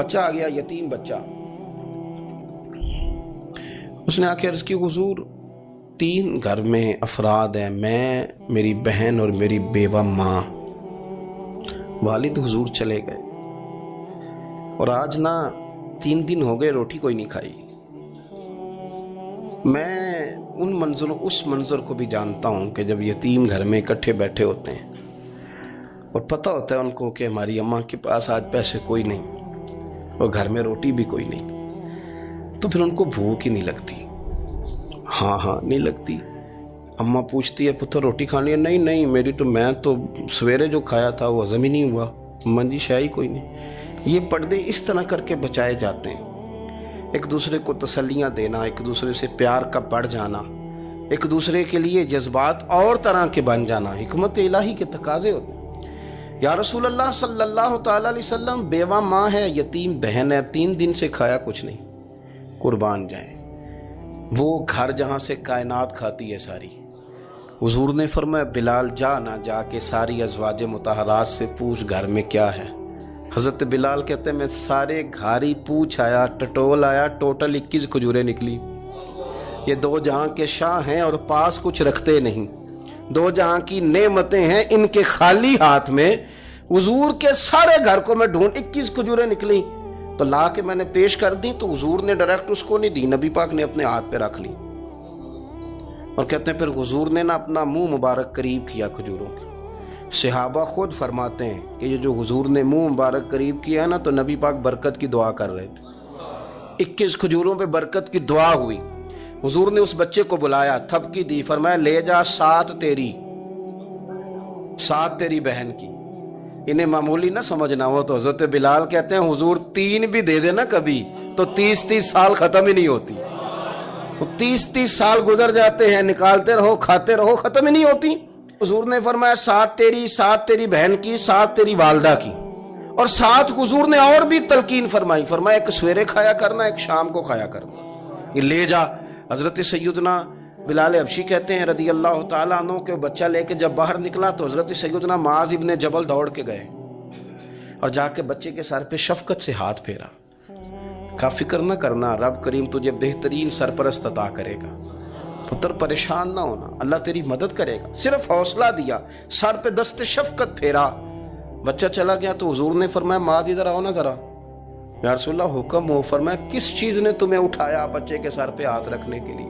بچہ آ گیا، یتیم بچہ. اس نے آ کے عرض کی حضور 3 گھر میں افراد ہیں، میں، میری بہن اور میری بیوہ ماں. والد حضور چلے گئے اور آج نا 3 دن ہو گئے روٹی کوئی نہیں کھائی. میں اس منظر کو بھی جانتا ہوں کہ جب یتیم گھر میں اکٹھے بیٹھے ہوتے ہیں اور پتہ ہوتا ہے ان کو کہ ہماری اماں کے پاس آج پیسے کوئی نہیں اور گھر میں روٹی بھی کوئی نہیں، تو پھر ان کو بھوک ہی نہیں لگتی. ہاں نہیں لگتی. اماں پوچھتی ہے پتر روٹی کھانی ہے؟ نہیں میں تو سویرے جو کھایا تھا وہ ہضم ہی نہیں ہوا. اماں جی شاہی کوئی نہیں. یہ پردے اس طرح کر کے بچائے جاتے ہیں. ایک دوسرے کو تسلیاں دینا، ایک دوسرے سے پیار کا بڑھ جانا، ایک دوسرے کے لیے جذبات اور طرح کے بن جانا حکمت الہی کے تقاضے ہوتے ہیں. یا رسول اللہ صلی اللہ تعالیٰ علیہ وسلم بیوہ ماں ہے، یتیم بہن ہے، 3 دن سے کھایا کچھ نہیں. قربان جائیں وہ گھر جہاں سے کائنات کھاتی ہے ساری. حضور نے فرمایا بلال جا کے ساری ازواج مطہرات سے پوچھ گھر میں کیا ہے. حضرت بلال کہتے ہیں میں سارے گھاری پوچھ آیا، ٹٹول آیا، ٹوٹل 21 کھجوریں نکلی. یہ 2 جہاں کے شاہ ہیں اور پاس کچھ رکھتے نہیں، 2 جہاں کی نعمتیں ہیں، ان کے خالی ہاتھ میں حضور کے سارے گھر کو میں ڈھونڈ 21 کھجوریں نکلی تو لا کے میں نے پیش کر دی. تو حضور نے ڈائریکٹ اس کو نہیں دی، نبی پاک نے اپنے ہاتھ پہ رکھ لی. اور کہتے ہیں پھر حضور نے نا اپنا منہ مبارک قریب کیا کھجوروں کے. صحابہ خود فرماتے ہیں کہ یہ جو حضور نے منہ مبارک قریب کیا نا تو نبی پاک برکت کی دعا کر رہے تھے. 21 کھجوروں پہ برکت کی دعا ہوئی. حضور نے اس بچے کو بلایا، تھپکی دی، فرمایا لے جا 7 تیری بہن کی. انہیں معمولی نہ سمجھنا ہو تو حضرت بلال کہتے ہیں حضور 3 بھی دے دینا کبھی تو 30 سال ختم ہی نہیں ہوتی. 30 سال گزر جاتے ہیں، نکالتے رہو، کھاتے رہو، ختم ہی نہیں ہوتی. حضور نے فرمایا 7 تیری بہن کی، 7 تیری والدہ کی، اور 7 حضور نے اور بھی تلقین فرمایا ایک سویرے کھایا کرنا، ایک شام کو کھایا کرنا. یہ لے جا. حضرت سیدنا بلال حبشی کہتے ہیں رضی اللہ تعالیٰ عنہ کہ بچہ لے کے جب باہر نکلا تو حضرت سیدنا معاذ ابن جبل دوڑ کے گئے اور جا کے بچے کے سر پہ شفقت سے ہاتھ پھیرا. کا فکر نہ کرنا، رب کریم تجھے بہترین سرپرست عطا کرے گا، پتر پریشان نہ ہونا، اللہ تیری مدد کرے گا. صرف حوصلہ دیا، سر پہ دست شفقت پھیرا. بچہ چلا گیا تو حضور نے فرمایا معاذ ادھر آؤ نا ذرا. یا رسول اللہ حکم ہو. فرمایا کس چیز نے تمہیں اٹھایا بچے کے سر پہ ہاتھ رکھنے کے لیے؟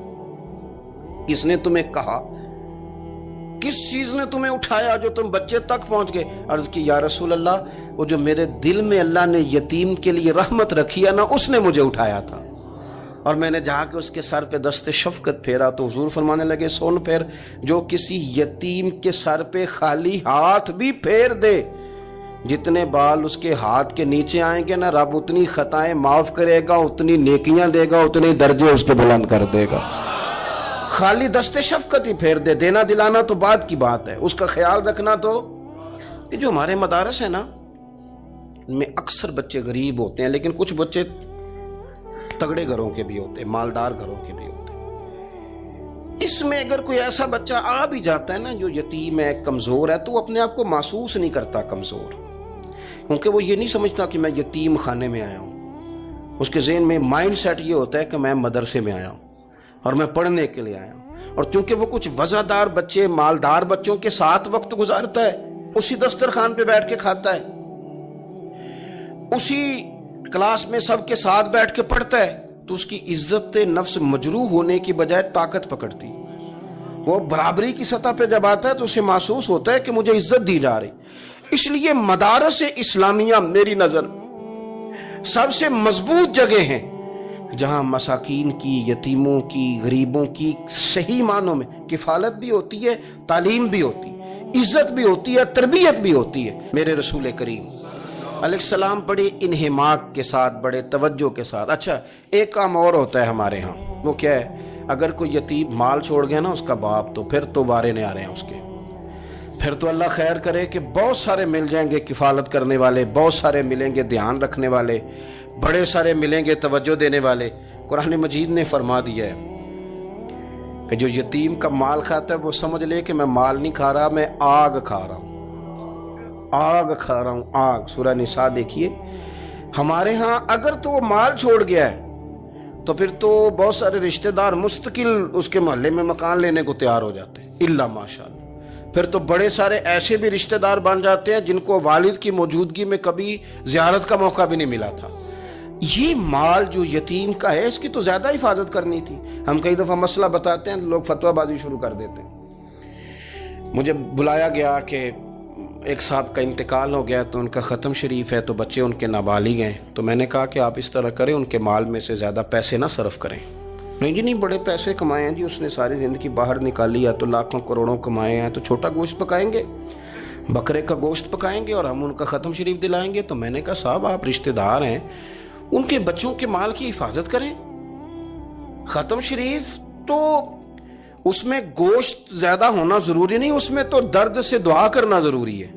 کس نے تمہیں کہا؟ کس چیز نے تمہیں اٹھایا جو تم بچے تک پہنچ گئے؟ عرض کی یا رسول اللہ وہ جو میرے دل میں اللہ نے یتیم کے لیے رحمت رکھی ہے نا اس نے مجھے اٹھایا تھا. اور میں نے جا کے اس کے سر پہ دست شفقت پھیرا تو حضور فرمانے لگے سن پھر، جو کسی یتیم کے سر پہ خالی ہاتھ بھی پھیر دے، جتنے بال اس کے ہاتھ کے نیچے آئیں گے نا رب اتنی خطائیں معاف کرے گا، اتنی نیکیاں دے گا، اتنے درجے اس کے بلند کر دے گا. خالی دست شفقت ہی پھیر دے. دینا دلانا تو بعد کی بات ہے، اس کا خیال رکھنا. تو یہ جو ہمارے مدارس ہیں نا ان میں اکثر بچے غریب ہوتے ہیں، لیکن کچھ بچے تگڑے گھروں کے بھی ہوتے ہیں، مالدار گھروں کے بھی ہوتے ہیں. اس میں اگر کوئی ایسا بچہ آ بھی جاتا ہے نا جو یتیم ہے، کمزور ہے، تو وہ اپنے آپ کو محسوس نہیں کرتا کمزور، کیونکہ وہ یہ نہیں سمجھتا کہ میں یتیم خانے میں آیا ہوں. اس کے ذہن میں مائنڈ سیٹ یہ ہوتا ہے کہ میں مدرسے میں آیا ہوں اور میں پڑھنے کے لیے آیا ہوں. اور چونکہ وہ کچھ وزادار بچے، مالدار بچوں کے ساتھ وقت گزارتا ہے، اسی دسترخوان پہ بیٹھ کے کھاتا ہے، اسی کلاس میں سب کے ساتھ بیٹھ کے پڑھتا ہے، تو اس کی عزت نفس مجروح ہونے کی بجائے طاقت پکڑتی. وہ برابری کی سطح پہ جب آتا ہے تو اسے محسوس ہوتا ہے کہ مجھے عزت دی جا رہی. اس لیے مدارس اسلامیہ میری نظر سب سے مضبوط جگہ ہیں جہاں مساکین کی، یتیموں کی، غریبوں کی صحیح معنوں میں کفالت بھی ہوتی ہے، تعلیم بھی ہوتی ہے، عزت بھی ہوتی ہے، تربیت بھی ہوتی ہے. میرے رسول کریم علیہ السلام بڑے انہماک کے ساتھ، بڑے توجہ کے ساتھ. اچھا ایک کام اور ہوتا ہے ہمارے ہاں، وہ کیا ہے؟ اگر کوئی یتیم مال چھوڑ گیا نا اس کا باپ، تو پھر تو بارے نہیں آ رہے ہیں اس کے. پھر تو اللہ خیر کرے کہ بہت سارے مل جائیں گے کفالت کرنے والے، بہت سارے ملیں گے دھیان رکھنے والے، بڑے سارے ملیں گے توجہ دینے والے. قرآن مجید نے فرما دیا ہے کہ جو یتیم کا مال کھاتا ہے وہ سمجھ لے کہ میں مال نہیں کھا رہا، میں آگ کھا رہا ہوں، آگ کھا رہا ہوں، آگ. سورہ نساء دیکھیے ہمارے ہاں اگر تو وہ مال چھوڑ گیا ہے تو پھر تو بہت سارے رشتہ دار مستقل اس کے محلے میں مکان لینے کو تیار ہو جاتے ہیں، الا ماشاءاللہ۔ پھر تو بڑے سارے ایسے بھی رشتہ دار بن جاتے ہیں جن کو والد کی موجودگی میں کبھی زیارت کا موقع بھی نہیں ملا تھا۔ یہ مال جو یتیم کا ہے اس کی تو زیادہ حفاظت کرنی تھی۔ ہم کئی دفعہ مسئلہ بتاتے ہیں، لوگ فتویٰ بازی شروع کر دیتے ہیں۔ مجھے بلایا گیا کہ ایک صاحب کا انتقال ہو گیا تو ان کا ختم شریف ہے، تو بچے ان کے نابالغ ہیں، تو میں نے کہا کہ آپ اس طرح کریں، ان کے مال میں سے زیادہ پیسے نہ صرف کریں۔ نہیں جی نہیں، بڑے پیسے کمائے ہیں جی، اس نے ساری زندگی باہر نکالی ہے تو لاکھوں کروڑوں کمائے ہیں، تو چھوٹا گوشت پکائیں گے، بکرے کا گوشت پکائیں گے اور ہم ان کا ختم شریف دلائیں گے۔ تو میں نے کہا صاحب آپ رشتہ دار ہیں، ان کے بچوں کے مال کی حفاظت کریں۔ ختم شریف تو اس میں گوشت زیادہ ہونا ضروری نہیں، اس میں تو درد سے دعا کرنا ضروری ہے،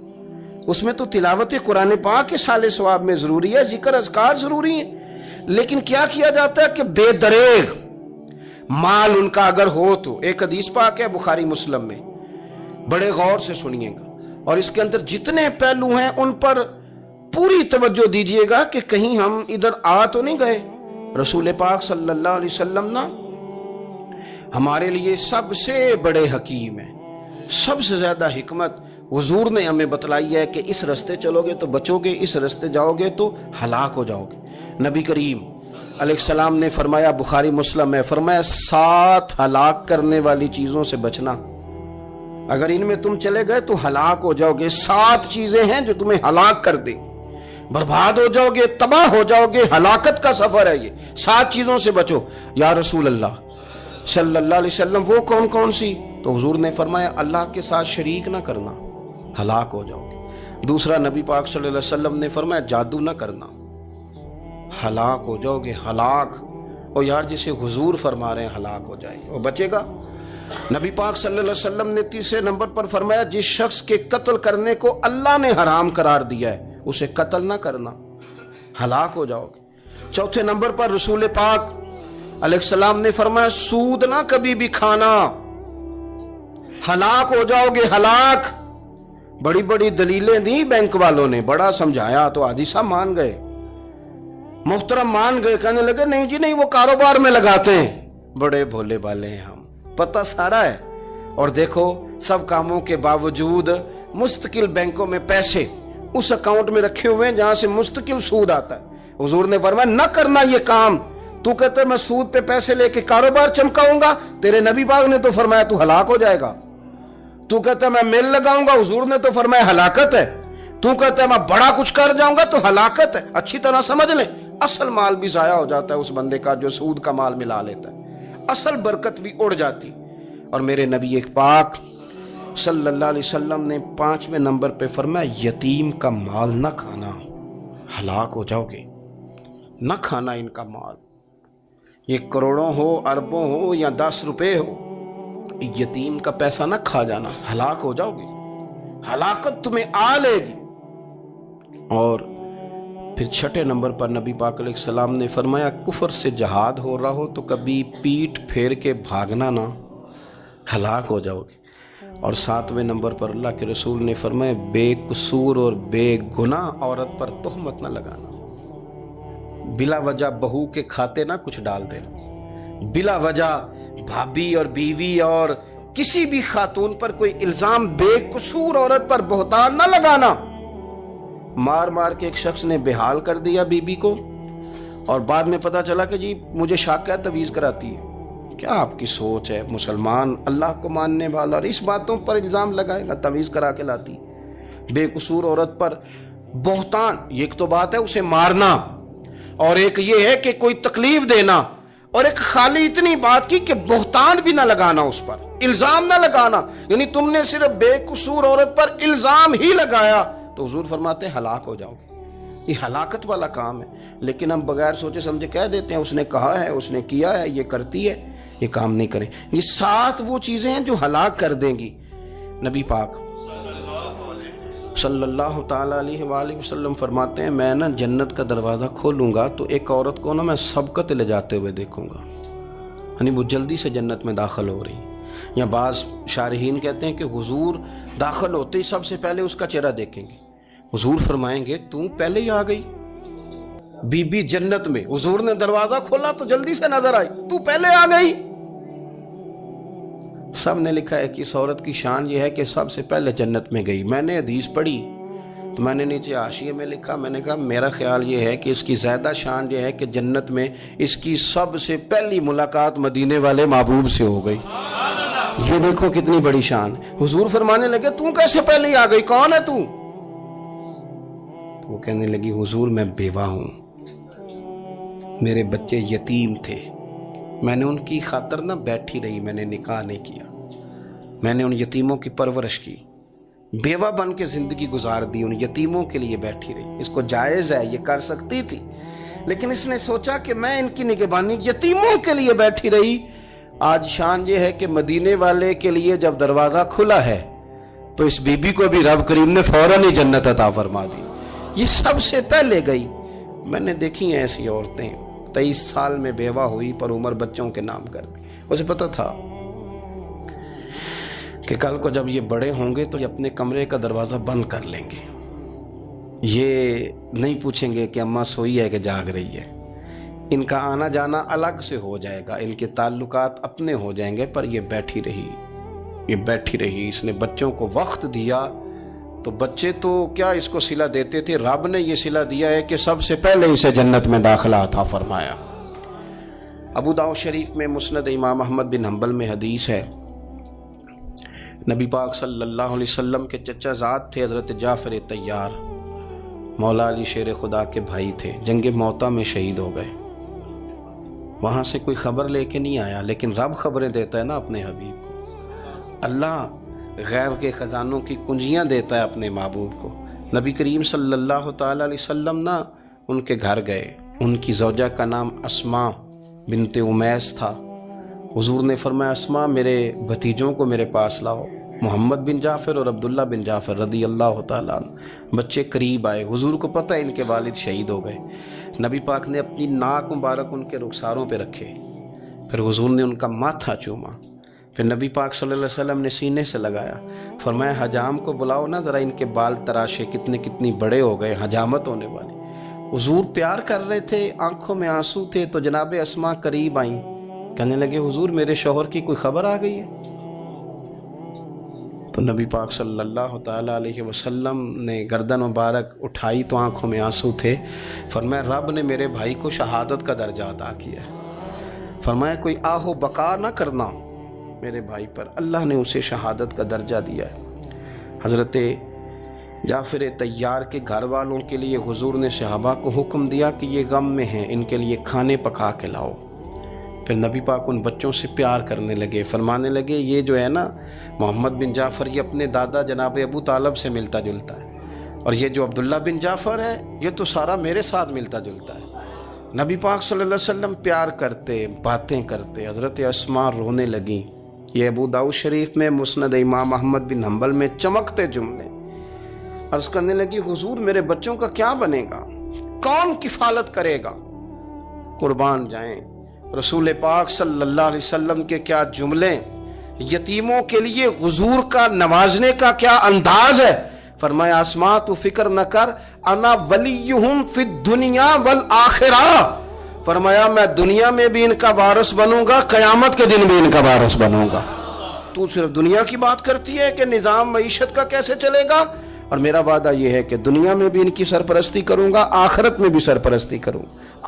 اس میں تو تلاوت قرآن پاک کے سال ثواب میں ضروری ہے، ذکر اذکار ضروری ہے۔ لیکن کیا کیا جاتا ہے کہ بے دریغ مال ان کا اگر ہو تو، ایک حدیث پاک ہے بخاری مسلم میں، بڑے غور سے سنیے گا اور اس کے اندر جتنے پہلو ہیں ان پر پوری توجہ دیجئے گا کہ کہیں ہم ادھر آ تو نہیں گئے۔ رسول پاک صلی اللہ علیہ وسلم نا ہمارے لیے سب سے بڑے حکیم ہیں، سب سے زیادہ حکمت حضور نے ہمیں بتلائی ہے کہ اس رستے چلو گے تو بچو گے، اس رستے جاؤ گے تو ہلاک ہو جاؤ گے۔ نبی کریم علیہ السلام نے فرمایا، بخاری مسلم میں فرمایا، 7 ہلاک کرنے والی چیزوں سے بچنا، اگر ان میں تم چلے گئے تو ہلاک ہو جاؤ گے۔ 7 چیزیں ہیں جو تمہیں ہلاک کر دیں، برباد ہو جاؤ گے، تباہ ہو جاؤ گے، ہلاکت کا سفر ہے یہ، 7 چیزوں سے بچو۔ یا رسول اللہ صلی اللہ علیہ وسلم وہ کون کون سی؟ تو حضور نے فرمایا اللہ کے ساتھ شریک نہ کرنا، ہلاک ہو جاؤ گے۔ دوسرا نبی پاک صلی اللہ علیہ وسلم نے فرمایا جادو نہ کرنا، ہلاک ہو جاؤ گے، ہلاک۔ اور یار جسے حضور فرما رہے ہیں ہلاک ہو جائے وہ بچے گا؟ نبی پاک صلی اللہ علیہ وسلم نے تیسرے نمبر پر فرمایا جس شخص کے قتل کرنے کو اللہ نے حرام قرار دیا ہے اسے قتل نہ کرنا، ہلاک ہو جاؤ گے۔ چوتھے نمبر پر رسول پاک علیہ السلام نے فرمایا سود نہ کبھی بھی کھانا، ہلاک ہو جاؤ گے، ہلاک۔ بڑی بڑی دلیلیں دی بینک والوں نے، بڑا سمجھایا تو حاجی صاحب مان گئے، محترم مان گئے، کہنے لگے نہیں جی نہیں وہ کاروبار میں لگاتے ہیں۔ بڑے بھولے بالے ہیں ہم، پتہ سارا ہے۔ اور دیکھو سب کاموں کے باوجود مستقل بینکوں میں پیسے اس اکاؤنٹ میں رکھے ہوئے ہیں جہاں سے مستقل سود آتا ہے۔ حضور نے فرمایا نہ کرنا یہ کام۔ تو کہتا ہے میں سود پہ پیسے لے کے کاروبار چمکاؤں گا، تیرے نبی پاک نے تو فرمایا تو ہلاک ہو جائے گا۔ تو کہتا ہے میں میل لگاؤں گا، حضور نے تو فرمایا ہلاکت ہے۔ تو کہتا ہے میں بڑا کچھ کر جاؤں گا تو ہلاکت ہے۔ اچھی طرح سمجھ لیں، اصل مال بھی ضائع ہو جاتا ہے اس بندے کا جو سود کا مال ملا لیتا ہے، اصل برکت بھی اڑ جاتی۔ اور میرے نبی پاک صلی اللہ علیہ وسلم نے 5ویں نمبر پہ فرمایا یتیم کا مال نہ کھانا، ہلاک ہو جاؤ گے، نہ کھانا ان کا مال، یہ کروڑوں ہو، اربوں ہو یا 10 روپے ہو، یتیم کا پیسہ نہ کھا جانا، ہلاک ہو جاؤ گے، ہلاکت تمہیں آ لے گی۔ اور پھر 6 نمبر پر نبی پاک علیہ السلام نے فرمایا کفر سے جہاد ہو رہا ہو تو کبھی پیٹ پھیر کے بھاگنا نہ، ہلاک ہو جاؤ گے۔ اور 7ویں نمبر پر اللہ کے رسول نے فرمایا بے قصور اور بے گناہ عورت پر تہمت نہ لگانا، بلا وجہ بہو کے کھاتے نہ کچھ ڈال دینا، بلا وجہ بھابی اور بیوی اور کسی بھی خاتون پر کوئی الزام بے قصور عورت پر بہتان نہ لگانا۔ مار مار کے ایک شخص نے بحال کر دیا بیوی کو اور بعد میں پتا چلا کہ جی مجھے شک ہے تویز کراتی ہے۔ کیا آپ کی سوچ ہے؟ مسلمان اللہ کو ماننے والا اور اس باتوں پر الزام لگائے گا تویز کرا کے لاتی؟ بے قصور عورت پر بہتان، ایک تو بات ہے اسے مارنا اور ایک یہ ہے کہ کوئی تکلیف دینا، اور ایک خالی اتنی بات کی کہ بہتان بھی نہ لگانا، اس پر الزام نہ لگانا، یعنی تم نے صرف بے قصور عورت پر الزام ہی لگایا تو حضور فرماتے ہیں ہلاک ہو جاؤ گے۔ یہ ہلاکت والا کام ہے، لیکن ہم بغیر سوچے سمجھے کہہ دیتے ہیں اس نے کہا ہے، اس نے کیا ہے، یہ کرتی ہے، یہ کام نہیں کریں۔ یہ 7 وہ چیزیں ہیں جو ہلاک کر دیں گی۔ نبی پاک صلی اللہ تعالیٰ علیہ وآلہ وسلم فرماتے ہیں میں نا جنت کا دروازہ کھولوں گا تو ایک عورت کو نا میں سبقت لے جاتے ہوئے دیکھوں گا، یعنی وہ جلدی سے جنت میں داخل ہو رہی۔ یا بعض شارحین کہتے ہیں کہ حضور داخل ہوتے ہی سب سے پہلے اس کا چہرہ دیکھیں گے، حضور فرمائیں گے تو پہلے ہی آ گئی، بی بی جنت میں، حضور نے دروازہ کھولا تو جلدی سے نظر آئی، تو پہلے آ گئی۔ سب نے لکھا ہے کہ اس عورت کی شان یہ ہے کہ سب سے پہلے جنت میں گئی۔ میں نے حدیث پڑھی تو میں نے نیچے حاشیے میں لکھا، میں نے کہا میرا خیال یہ ہے کہ اس کی زیادہ شان یہ ہے کہ جنت میں اس کی سب سے پہلی ملاقات مدینے والے محبوب سے ہو گئی۔ یہ دیکھو کتنی بڑی شان۔ حضور فرمانے لگے تو کیسے پہلے آ گئی، کون ہے تو وہ کہنے لگی حضور میں بیوہ ہوں، میرے بچے یتیم تھے، میں نے ان کی خاطر نہ بیٹھی رہی، میں نے نکاح نہیں کیا، میں نے ان یتیموں کی پرورش کی، بیوہ بن کے زندگی گزار دی، ان یتیموں کے لیے بیٹھی رہی۔ اس کو جائز ہے، یہ کر سکتی تھی، لیکن اس نے سوچا کہ میں ان کی نگہبانی یتیموں کے لیے بیٹھی رہی۔ آج شان یہ ہے کہ مدینے والے کے لیے جب دروازہ کھلا ہے تو اس بی بی کو بھی رب کریم نے فوراً ہی جنت عطا فرما دی، یہ سب سے پہلے گئی۔ میں نے دیکھی ہیں ایسی عورتیں 23 سال میں بیوہ ہوئی پر عمر بچوں کے نام کر دی۔ اسے پتہ تھا کہ کل کو جب یہ بڑے ہوں گے تو یہ اپنے کمرے کا دروازہ بند کر لیں گے، یہ نہیں پوچھیں گے کہ اماں سوئی ہے کہ جاگ رہی ہے، ان کا آنا جانا الگ سے ہو جائے گا، ان کے تعلقات اپنے ہو جائیں گے، پر یہ بیٹھی رہی۔ اس نے بچوں کو وقت دیا تو بچے تو کیا اس کو صلہ دیتے تھے، رب نے یہ صلہ دیا ہے کہ سب سے پہلے اسے جنت میں داخلہ عطا فرمایا۔ ابو داؤد شریف میں مسند امام احمد بن حنبل میں حدیث ہے، نبی پاک صلی اللہ علیہ وسلم کے چچا زاد تھے حضرت جعفر طیار، مولا علی شیر خدا کے بھائی تھے، جنگ موتا میں شہید ہو گئے۔ وہاں سے کوئی خبر لے کے نہیں آیا، لیکن رب خبریں دیتا ہے نا اپنے حبیب کو، اللہ غیب کے خزانوں کی کنجیاں دیتا ہے اپنے محبوب کو۔ نبی کریم صلی اللہ تعالی علیہ وسلم نا ان کے گھر گئے، ان کی زوجہ کا نام اسماء بنت امیس تھا۔ حضور نے فرمایا اسماء میرے بھتیجوں کو میرے پاس لاؤ، محمد بن جعفر اور عبداللہ بن جعفر رضی اللہ تعالیٰ عنہ۔ بچے قریب آئے، حضور کو پتہ ان کے والد شہید ہو گئے، نبی پاک نے اپنی ناک مبارک ان کے رخساروں پہ رکھے، پھر حضور نے ان کا ماتھا چوما، پھر نبی پاک صلی اللہ علیہ وسلم نے سینے سے لگایا، فرمایا حجام کو بلاؤ نا ذرا، ان کے بال تراشے کتنی بڑے ہو گئے، حجامت ہونے والی۔ حضور پیار کر رہے تھے، آنکھوں میں آنسو تھے، تو جناب اسماء قریب آئیں، کہنے لگے حضور میرے شوہر کی کوئی خبر آ گئی ہے؟ تو نبی پاک صلی اللہ تعالی علیہ وسلم نے گردن مبارک اٹھائی تو آنکھوں میں آنسو تھے، فرمایا رب نے میرے بھائی کو شہادت کا درجہ عطا کیا ہے، فرمایا کوئی آہ و بقا نہ کرنا میرے بھائی پر، اللہ نے اسے شہادت کا درجہ دیا ہے۔ حضرت جعفر طیار کے گھر والوں کے لیے حضور نے صحابہ کو حکم دیا کہ یہ غم میں ہیں، ان کے لیے کھانے پکا کے لاؤ۔ پھر نبی پاک ان بچوں سے پیار کرنے لگے، فرمانے لگے یہ جو ہے نا محمد بن جعفر یہ اپنے دادا جناب ابو طالب سے ملتا جلتا ہے، اور یہ جو عبداللہ بن جعفر ہے یہ تو سارا میرے ساتھ ملتا جلتا ہے۔ نبی پاک صلی اللہ علیہ وسلم پیار کرتے، باتیں کرتے، حضرت اسماء رونے لگیں۔ یہ ابو داؤد شریف میں مسند امام احمد بن حنبل میں چمکتے جملے، عرض کرنے لگی حضور میرے بچوں کا کیا بنے گا، کون کفالت کرے گا؟ قربان جائیں رسول پاک صلی اللہ علیہ وسلم کے کیا جملے، یتیموں کے لیے حضور کا نوازنے کا کیا انداز ہے۔ فرمایا اسماء تو فکر نہ کر، انا ولیہم فی الدنیا والآخرہ، فرمایا میں دنیا میں بھی ان کا وارث بنوں گا، قیامت کے دن بھی ان کا وارث بنوں گا۔ تو صرف دنیا کی بات کرتی ہے کہ نظام معیشت کا کیسے چلے گا، اور میرا وعدہ یہ ہے کہ دنیا میں بھی ان کی سرپرستی کروں گا، آخرت میں بھی سرپرستی کروں،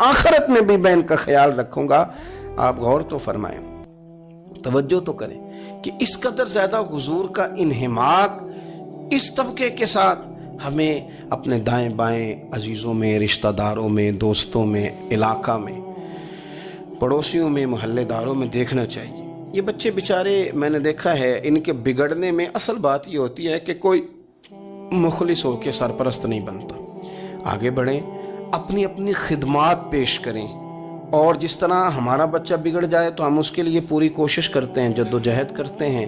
آخرت میں بھی میں ان کا خیال رکھوں گا۔ آپ غور تو فرمائیں، توجہ تو کریں کہ اس قدر زیادہ حضور کا انہماک اس طبقے کے ساتھ ہمیں اپنے دائیں بائیں عزیزوں میں، رشتہ داروں میں، دوستوں میں، علاقہ میں، پڑوسیوں میں، محلے داروں میں دیکھنا چاہیے۔ یہ بچے بیچارے میں نے دیکھا ہے، ان کے بگڑنے میں اصل بات یہ ہوتی ہے کہ کوئی مخلص ہو کے سرپرست نہیں بنتا۔ آگے بڑھیں، اپنی اپنی خدمات پیش کریں، اور جس طرح ہمارا بچہ بگڑ جائے تو ہم اس کے لیے پوری کوشش کرتے ہیں، جد و جہد کرتے ہیں،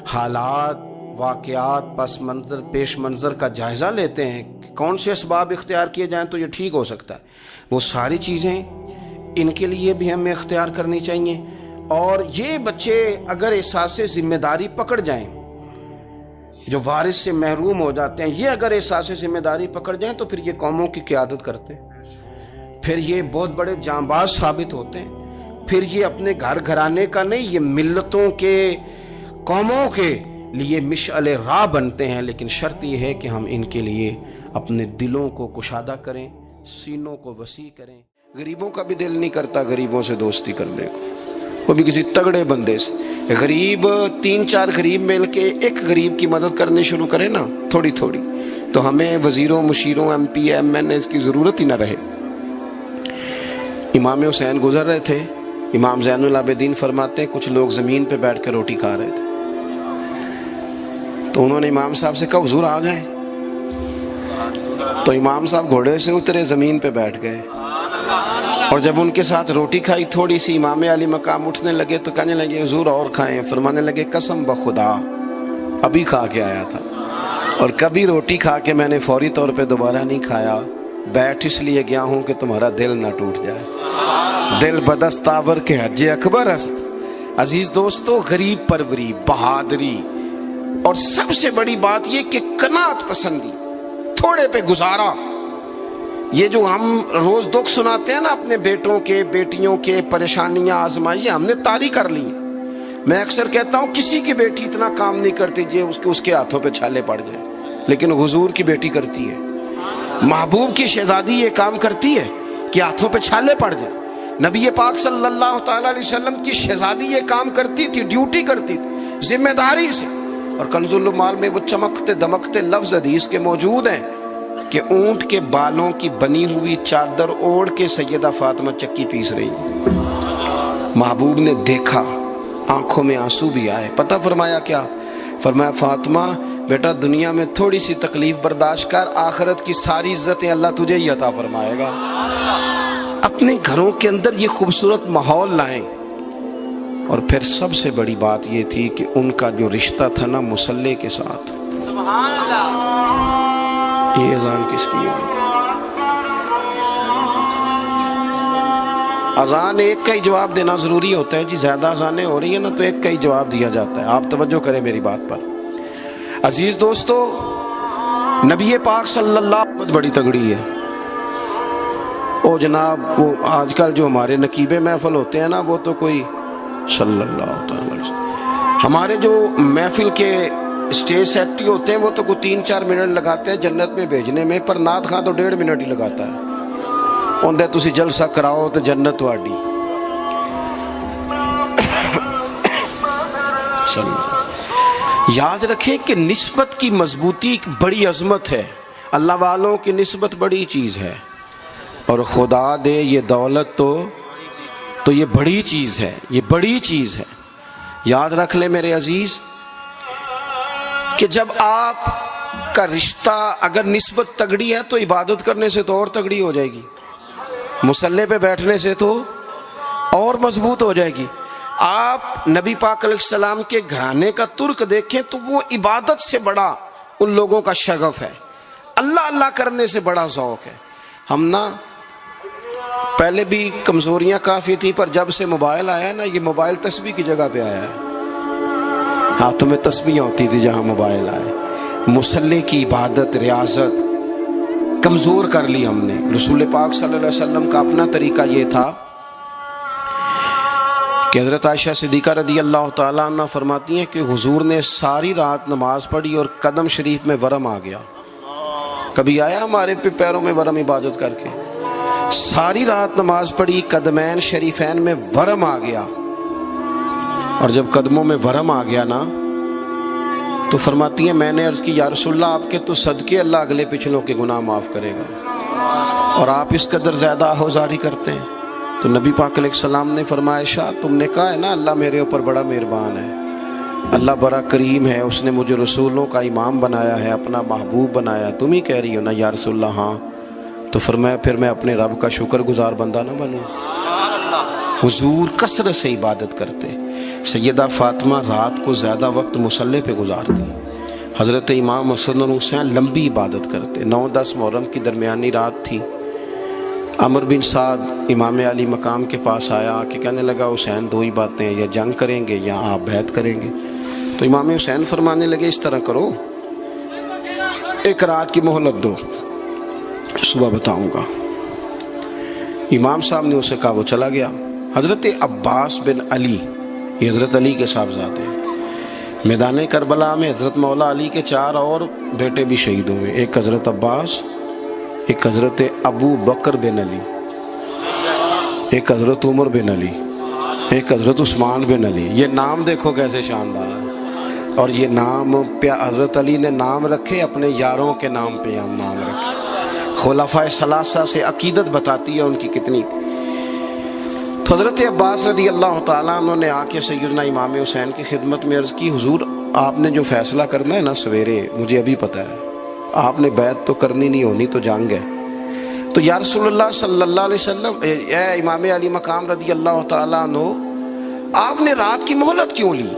حالات، واقعات، پس منظر، پیش منظر کا جائزہ لیتے ہیں، کون سے اسباب اختیار کیے جائیں تو یہ ٹھیک ہو سکتا ہے۔ وہ ساری چیزیں ان کے لیے بھی ہمیں اختیار کرنی چاہیے، اور یہ بچے اگر احساس ذمہ داری پکڑ جائیں، جو وارث سے محروم ہو جاتے ہیں، یہ اگر احساس ذمہ داری پکڑ جائیں تو پھر یہ قوموں کی قیادت کرتے ہیں۔ پھر یہ بہت بڑے جانباز ثابت ہوتے ہیں، پھر یہ اپنے گھر گھرانے کا نہیں، یہ ملتوں کے، قوموں کے لیے مشعل راہ بنتے ہیں۔ لیکن شرط یہ ہے کہ ہم ان کے لیے اپنے دلوں کو کشادہ کریں، سینوں کو وسیع کریں۔ غریبوں کا بھی دل نہیں کرتا غریبوں سے دوستی کرنے کو، وہ بھی کسی تگڑے بندے سے۔ غریب 3-4 غریب مل کے ایک غریب کی مدد کرنی شروع کرے نا تھوڑی تھوڑی، تو ہمیں وزیروں، مشیروں، ایم پی، ایم این اے کی ضرورت ہی نہ رہے۔ امام حسین گزر رہے تھے، امام زین العابدین فرماتے ہیں کچھ لوگ زمین پہ بیٹھ کے روٹی کھا رہے تھے، تو انہوں نے امام صاحب سے کہا حضور آ جائیں، تو امام صاحب گھوڑے سے اترے، زمین پہ بیٹھ گئے، اور جب ان کے ساتھ روٹی کھائی تھوڑی سی، امام علی مقام اٹھنے لگے تو کہنے لگے حضور اور کھائیں، فرمانے لگے قسم بخدا ابھی کھا کے آیا تھا، اور کبھی روٹی کھا کے میں نے فوری طور پہ دوبارہ نہیں کھایا، بیٹھ اس لیے گیا ہوں کہ تمہارا دل نہ ٹوٹ جائے، دل بدستاور کے حج اکبر است۔ عزیز دوستو، غریب پروری، بہادری، اور سب سے بڑی بات یہ کہ قناعت پسندی، تھوڑے پہ گزارا۔ یہ جو ہم روز دکھ سناتے ہیں نا اپنے بیٹوں کے، بیٹیوں کے، پریشانیاں، آزمائیاں ہم نے طاری کر لی ہیں۔ میں اکثر کہتا ہوں کسی کی بیٹی اتنا کام نہیں کرتی اس کے ہاتھوں پہ چھالے پڑ جائیں، لیکن حضور کی بیٹی کرتی ہے، محبوب کی شہزادی یہ کام کرتی ہے کہ ہاتھوں پہ چھالے پڑ جائیں۔ نبی پاک صلی اللہ تعالیٰ علیہ وسلم کی شہزادی یہ کام کرتی تھی، ڈیوٹی کرتی تھی ذمہ داری سے۔ اور کنز المال میں وہ چمکتے دمکتے لفظ حدیث کے موجود ہیں کہ اونٹ کے بالوں کی بنی ہوئی چادر اوڑھ کے سیدہ فاطمہ چکی پیس رہی، محبوب نے دیکھا، آنکھوں میں آنسو بھی آئے، پتہ فرمایا کیا؟ فرمایا فاطمہ بیٹا دنیا میں تھوڑی سی تکلیف برداشت کر، آخرت کی ساری عزتیں اللہ تجھے ہی عطا فرمائے گا۔ اپنے گھروں کے اندر یہ خوبصورت ماحول لائیں۔ اور پھر سب سے بڑی بات یہ تھی کہ ان کا جو رشتہ تھا نا مصلی کے ساتھ۔ سبحان اللہ۔ یہ اذان کس کی ہے؟ اذان ایک کا ہی جواب دینا ضروری ہوتا ہے جی، زیادہ اذانیں ہو رہی ہیں نا تو ایک کا ہی جواب دیا جاتا ہے، آپ توجہ کریں میری بات پر۔ عزیز دوستو، نبی پاک صلی اللہ علیہ وسلم بہت بڑی تگڑی ہے۔ او جناب، وہ آج کل جو ہمارے نقیب محفل ہوتے ہیں نا، وہ تو کوئی صلی اللہ علیہ وسلم، ہمارے جو محفل کے اسٹیج سیکٹری ہوتے ہیں وہ تو کوئی 3-4 منٹ لگاتے ہیں جنت میں بھیجنے میں، پر نعت خواں تو 1.5 منٹ ہی لگاتا ہے، اندر تسی جلسہ کراؤ تو جنت واڈی۔ یاد رکھیں کہ نسبت کی مضبوطی ایک بڑی عظمت ہے، اللہ والوں کی نسبت بڑی چیز ہے، اور خدا دے یہ دولت تو یہ بڑی چیز ہے، یہ بڑی چیز ہے۔ یاد رکھ لے میرے عزیز کہ جب آپ کا رشتہ اگر نسبت تگڑی ہے تو عبادت کرنے سے تو اور تگڑی ہو جائے گی، مصلی پہ بیٹھنے سے تو اور مضبوط ہو جائے گی۔ آپ نبی پاک علیہ السلام کے گھرانے کا ترک دیکھیں تو وہ عبادت سے بڑا ان لوگوں کا شغف ہے، اللہ اللہ کرنے سے بڑا ذوق ہے۔ ہم نا پہلے بھی کمزوریاں کافی تھیں، پر جب سے موبائل آیا ہے نا، یہ موبائل تسبیح کی جگہ پہ آیا ہے، ہاتھوں میں تسبیح ہوتی تھی جہاں موبائل آئے۔ مصلی کی عبادت، ریاضت کمزور کر لی ہم نے۔ رسول پاک صلی اللہ علیہ وسلم کا اپنا طریقہ یہ تھا کہ حضرت عائشہ صدیقہ رضی اللہ تعالیٰ عنہ فرماتی ہیں کہ حضور نے ساری رات نماز پڑھی اور قدم شریف میں ورم آ گیا۔ کبھی آیا ہمارے پہ پیروں میں ورم عبادت کر کے؟ ساری رات نماز پڑھی، قدمین شریفین میں ورم آ گیا، اور جب قدموں میں ورم آ گیا نا تو فرماتی ہیں میں نے عرض کی یا رسول اللہ آپ کے تو صدقے اللہ اگلے پچھلوں کے گناہ معاف کرے گا، اور آپ اس قدر زیادہ آہوزاری کرتے ہیں۔ تو نبی پاک علیہ السلام نے فرمایا عائشہ تم نے کہا ہے نا اللہ میرے اوپر بڑا مہربان ہے، اللہ بڑا کریم ہے، اس نے مجھے رسولوں کا امام بنایا ہے، اپنا محبوب بنایا، تم ہی کہہ رہی ہو نا یا رسول اللہ؟ ہاں۔ تو فرمایا پھر میں اپنے رب کا شکر گزار بندہ نہ بنوں؟ حضور کثرت سے عبادت کرتے، سیدہ فاطمہ رات کو زیادہ وقت مصلی پہ گزارتی، حضرت امام حسن اور حسین لمبی عبادت کرتے۔ 9-10 محرم کی درمیانی رات تھی، عمر بن سعد امام علی مقام کے پاس آیا، آ کے کہنے لگا حسین دو ہی باتیں ہیں، یا جنگ کریں گے یا آپ بیعت کریں گے۔ تو امام حسین فرمانے لگے اس طرح کرو، ایک رات کی مہلت دو، صبح بتاؤں گا۔ امام صاحب نے اسے کہا، وہ چلا گیا۔ حضرت عباس بن علی، یہ حضرت علی کے صاحبزادے ہیں، میدان کربلا میں حضرت مولا علی کے 4 اور بیٹے بھی شہید ہوئے، ایک حضرت عباس، ایک حضرت ابو بکر بن علی، ایک حضرت عمر بن علی، ایک حضرت عثمان بن علی۔ یہ نام دیکھو کیسے شاندار ہے، اور یہ نام حضرت علی نے نام رکھے اپنے یاروں کے نام پہ، ہم نام رکھے۔ خلفائے ثلاثہ سے عقیدت بتاتی ہے ان کی کتنی۔ تو حضرت عباس رضی اللہ تعالیٰ عنہ نے آ کے سیدنا امام حسین کی خدمت میں عرض کی، حضور آپ نے جو فیصلہ کرنا ہے نا سویرے، مجھے ابھی پتہ ہے، آپ نے بیعت تو کرنی نہیں، ہونی تو جنگ ہے۔ تو یا رسول اللہ صلی اللہ علیہ وسلم، اے امام علی مقام رضی اللہ تعالیٰ عنہ، آپ نے رات کی مہلت کیوں لی؟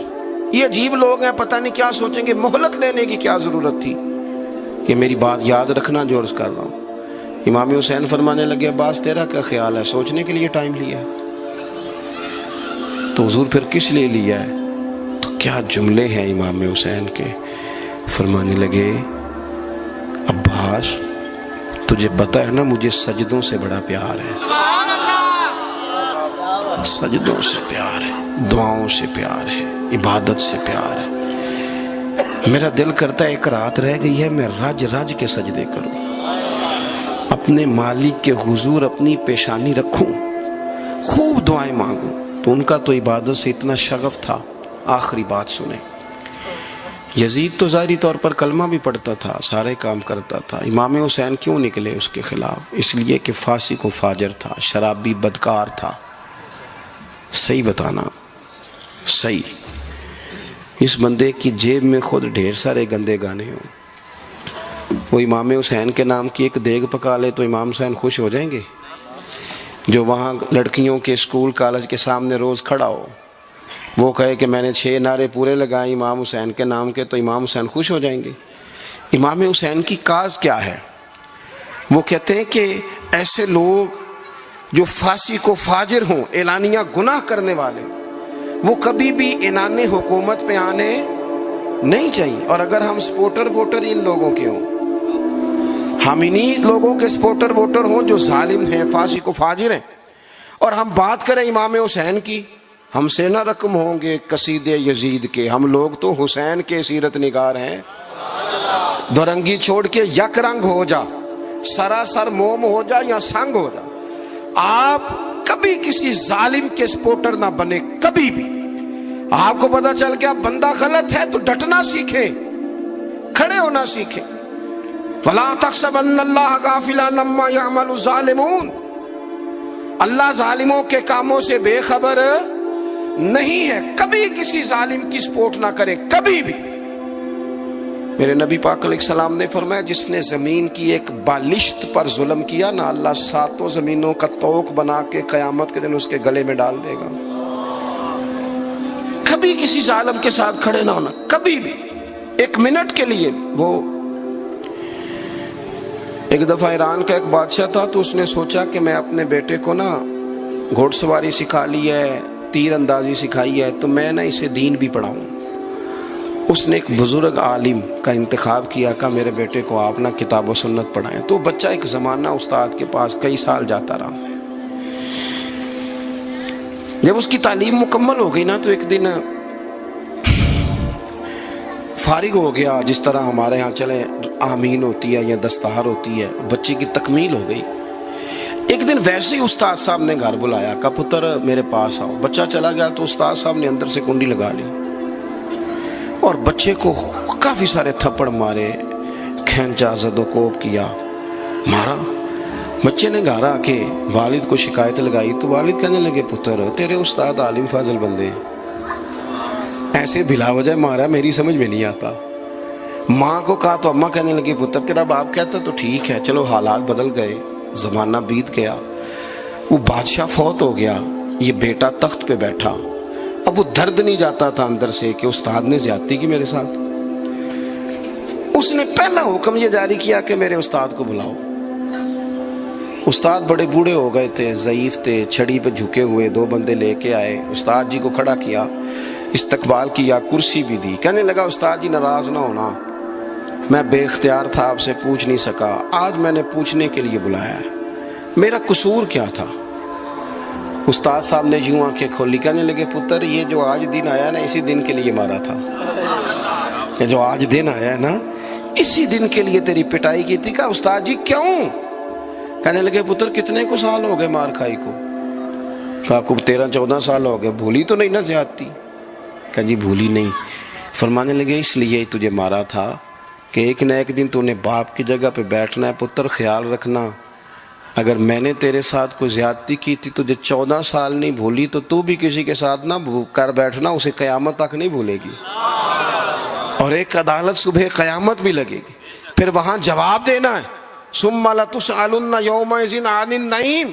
یہ عجیب لوگ ہیں، پتہ نہیں کیا سوچیں گے، مہلت لینے کی کیا ضرورت تھی؟ کہ میری بات یاد رکھنا جو عرض کر رہا ہوں۔ امام حسین فرمانے لگے، عباس تیرا کیا خیال ہے؟ سوچنے کے لیے ٹائم لیا ہے تو حضور پھر کس لیے لیا ہے؟ تو کیا جملے ہیں امام حسین کے، فرمانے لگے، عباس تجھے پتا ہے نا مجھے سجدوں سے بڑا پیار ہے، سجدوں سے پیار ہے، دعاؤں سے پیار ہے، عبادت سے پیار ہے۔ میرا دل کرتا ہے ایک رات رہ گئی ہے، میں رج رج کے سجدے کروں، اپنے مالک کے حضور اپنی پیشانی رکھوں، خوب دعائیں مانگوں۔ تو ان کا تو عبادت سے اتنا شغف تھا۔ آخری بات سنیں، یزید تو ظاہری طور پر کلمہ بھی پڑھتا تھا، سارے کام کرتا تھا، امام حسین کیوں نکلے اس کے خلاف؟ اس لیے کہ فاسق و فاجر تھا، شرابی بدکار تھا۔ صحیح بتانا، صحیح۔ اس بندے کی جیب میں خود ڈھیر سارے گندے گانے ہوں، وہ امام حسین کے نام کی ایک دیگ پکا لے تو امام حسین خوش ہو جائیں گے؟ جو وہاں لڑکیوں کے اسکول کالج کے سامنے روز کھڑا ہو، وہ کہے کہ میں نے 6 نعرے پورے لگائے امام حسین کے نام کے، تو امام حسین خوش ہو جائیں گے؟ امام حسین کی کاز کیا ہے؟ وہ کہتے ہیں کہ ایسے لوگ جو فاسق و فاجر ہوں، اعلانیہ گناہ کرنے والے، وہ کبھی بھی عنان حکومت پہ آنے نہیں چاہیے۔ اور اگر ہم سپورٹر ووٹر ان لوگوں کے ہوں، ہم انہی لوگوں کے سپورٹر ووٹر ہوں جو ظالم ہیں، فاسق و فاجر ہیں، اور ہم بات کریں امام حسین کی، ہم سے نہ رقم ہوں گے قصید یزید کے، ہم لوگ تو حسین کے سیرت نگار ہیں۔ دورنگی چھوڑ کے یک رنگ ہو جا، سراسر موم ہو جا یا سنگ ہو جا، آپ کبھی کسی ظالم کے سپورٹر نہ بنے، کبھی بھی۔ آپ کو پتا چل گیا بندہ غلط ہے تو ڈٹنا سیکھیں، کھڑے ہونا سیکھیں۔ وَلَا تَحْسَبَنَّ اللَّهَ غَافِلًا عَمَّا يَعْمَلُ الظَّالِمُونَ، اللہ ظالموں کے کاموں سے بے خبر نہیں ہے۔ کبھی کسی ظالم کی سپورٹ نہ کریں، کبھی بھی۔ میرے نبی پاک علیہ السلام نے فرمایا، جس نے زمین کی ایک بالشت پر ظلم کیا نا، اللہ 7 زمینوں کا طوق بنا کے قیامت کے دن اس کے گلے میں ڈال دے گا۔ کبھی کسی ظالم کے ساتھ کھڑے نہ ہونا، کبھی بھی، ایک منٹ کے لیے۔ وہ ایک دفعہ ایران کا ایک بادشاہ تھا، تو اس نے سوچا کہ میں اپنے بیٹے کو نا گھوڑ سواری سکھا لی ہے، تیر اندازی سکھائی ہے، تو میں نا اسے دین بھی پڑھاؤں۔ اس نے ایک بزرگ عالم کا انتخاب کیا، کہا میرے بیٹے کو آپ نا کتاب و سنت پڑھائیں۔ تو بچہ ایک زمانہ استاد کے پاس کئی سال جاتا رہا۔ جب اس کی تعلیم مکمل ہو گئی نا، تو ایک دن فارغ ہو گیا، جس طرح ہمارے ہاں چلے آمین ہوتی ہے یا دستار ہوتی ہے، بچے کی تکمیل ہو گئی۔ ایک دن ویسے ہی استاد صاحب نے گھر بلایا، کہا پتر میرے پاس آؤ۔ بچہ چلا گیا تو استاد صاحب نے اندر سے کنڈی لگا لی اور بچے کو کافی سارے تھپڑ مارے، کھینچا، زد و کوب کیا، مارا۔ بچے نے گھر آ کے والد کو شکایت لگائی تو والد کہنے لگے، پتر تیرے استاد عالم فاضل بندے ہیں، ایسے بلا وجہ مارا، میری سمجھ میں نہیں آتا۔ ماں کو کہا تو اماں کہنے لگی، پتر تیرا باپ کہتا تو ٹھیک ہے، چلو حالات بدل گئے، زمانہ بیت گیا، وہ بادشاہ فوت ہو گیا، یہ بیٹا تخت پہ بیٹھا۔ اب وہ درد نہیں جاتا تھا اندر سے کہ استاد نے زیادتی کی میرے ساتھ۔ اس نے پہلا حکم یہ جاری کیا کہ میرے استاد کو بلاؤ۔ استاد بڑے بوڑھے ہو گئے تھے، ضعیف تھے، چھڑی پہ جھکے ہوئے، 2 بندے لے کے آئے، استاد جی کو کھڑا کیا، استقبال کیا، کرسی بھی دی۔ کہنے لگا، استاد جی ناراض نہ ہونا، میں بے اختیار تھا، آپ سے پوچھ نہیں سکا، آج میں نے پوچھنے کے لیے بلایا ہے، میرا قصور کیا تھا؟ استاد صاحب نے یوں آنکھیں کھولی، کہنے لگے پتر یہ جو آج دن آیا نا اسی دن کے لیے مارا تھا، یہ جو آج دن آیا نا اسی دن کے لیے تیری پٹائی کی تھی۔ کہا استاد جی کیوں؟ کہنے لگے پتر کتنے کو سال ہو گئے مار کھائی کو؟ کہا کو 13-14 سال ہو گئے، بھولی تو نہیں نا زیادتی؟ کہا جی بھولی نہیں۔ فرمانے لگے اس لیے تجھے مارا تھا کہ ایک نہ ایک دن تو نے باپ کی جگہ پہ بیٹھنا ہے، پتر خیال رکھنا اگر میں نے تیرے ساتھ کوئی زیادتی کی تھی تجھے 14 سال نہیں بھولی تو بھی کسی کے ساتھ نہ کر بیٹھنا، اسے قیامت تک نہیں بھولے گی، اور ایک عدالت صبح قیامت بھی لگے گی، پھر وہاں جواب دینا ہے ثم لتسألن یومئذ عن النعیم۔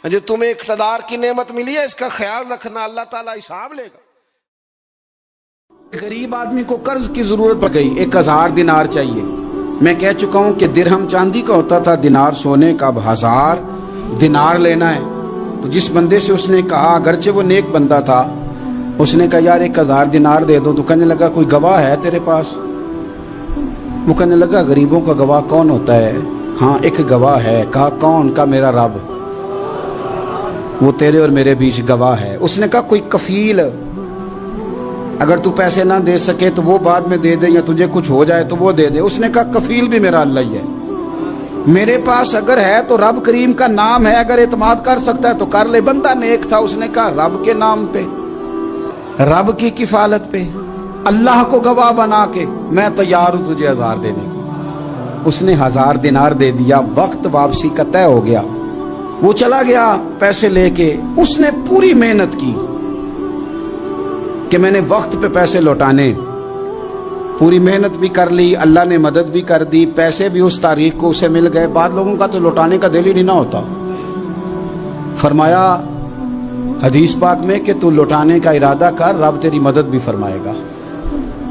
جو تمہیں اقتدار کی نعمت ملی ہے اس کا خیال رکھنا، اللہ تعالیٰ حساب لے گا۔ غریب آدمی کو قرض کی ضرورت پڑ گئی، 1000 دینار چاہیے۔ میں کہہ چکا ہوں کہ درہم چاندی کا ہوتا تھا، دینار سونے کا، اب 1000 دینار لینا ہے۔ تو جس بندے سے اس نے کہا، اگرچہ وہ نیک بندہ تھا، اس نے کہا یار 1000 دینار دے دو، تو کہنے لگا کوئی گواہ ہے تیرے پاس؟ وہ کہنے لگا غریبوں کا گواہ کون ہوتا ہے؟ ہاں ایک گواہ ہے۔ کہا کون؟ کہا میرا رب، وہ تیرے اور میرے بیچ گواہ ہے۔ اس نے کہا کوئی کفیل، اگر تو پیسے نہ دے سکے تو وہ بعد میں دے دے، یا تجھے کچھ ہو جائے تو وہ دے دے۔ اس نے کہا کفیل بھی میرا اللہ ہی ہے، میرے پاس اگر ہے تو رب کریم کا نام ہے، اگر اعتماد کر سکتا ہے تو کر لے۔ بندہ نیک تھا، اس نے کہا رب کے نام پہ، رب کی کفالت پہ، اللہ کو گواہ بنا کے میں تیار ہوں تجھے 1000 دینے کی۔ اس نے 1000 دینار دے دیا، وقت واپسی کا طے ہو گیا، وہ چلا گیا پیسے لے کے۔ اس نے پوری محنت کی کہ میں نے وقت پہ پیسے لوٹانے، پوری محنت بھی کر لی، اللہ نے مدد بھی کر دی، پیسے بھی اس تاریخ کو اسے مل گئے۔ بعد لوگوں کا تو لوٹانے کا دل ہی نہیں نہ ہوتا۔ فرمایا حدیث پاک میں کہ تو لوٹانے کا ارادہ کر، رب تیری مدد بھی فرمائے گا۔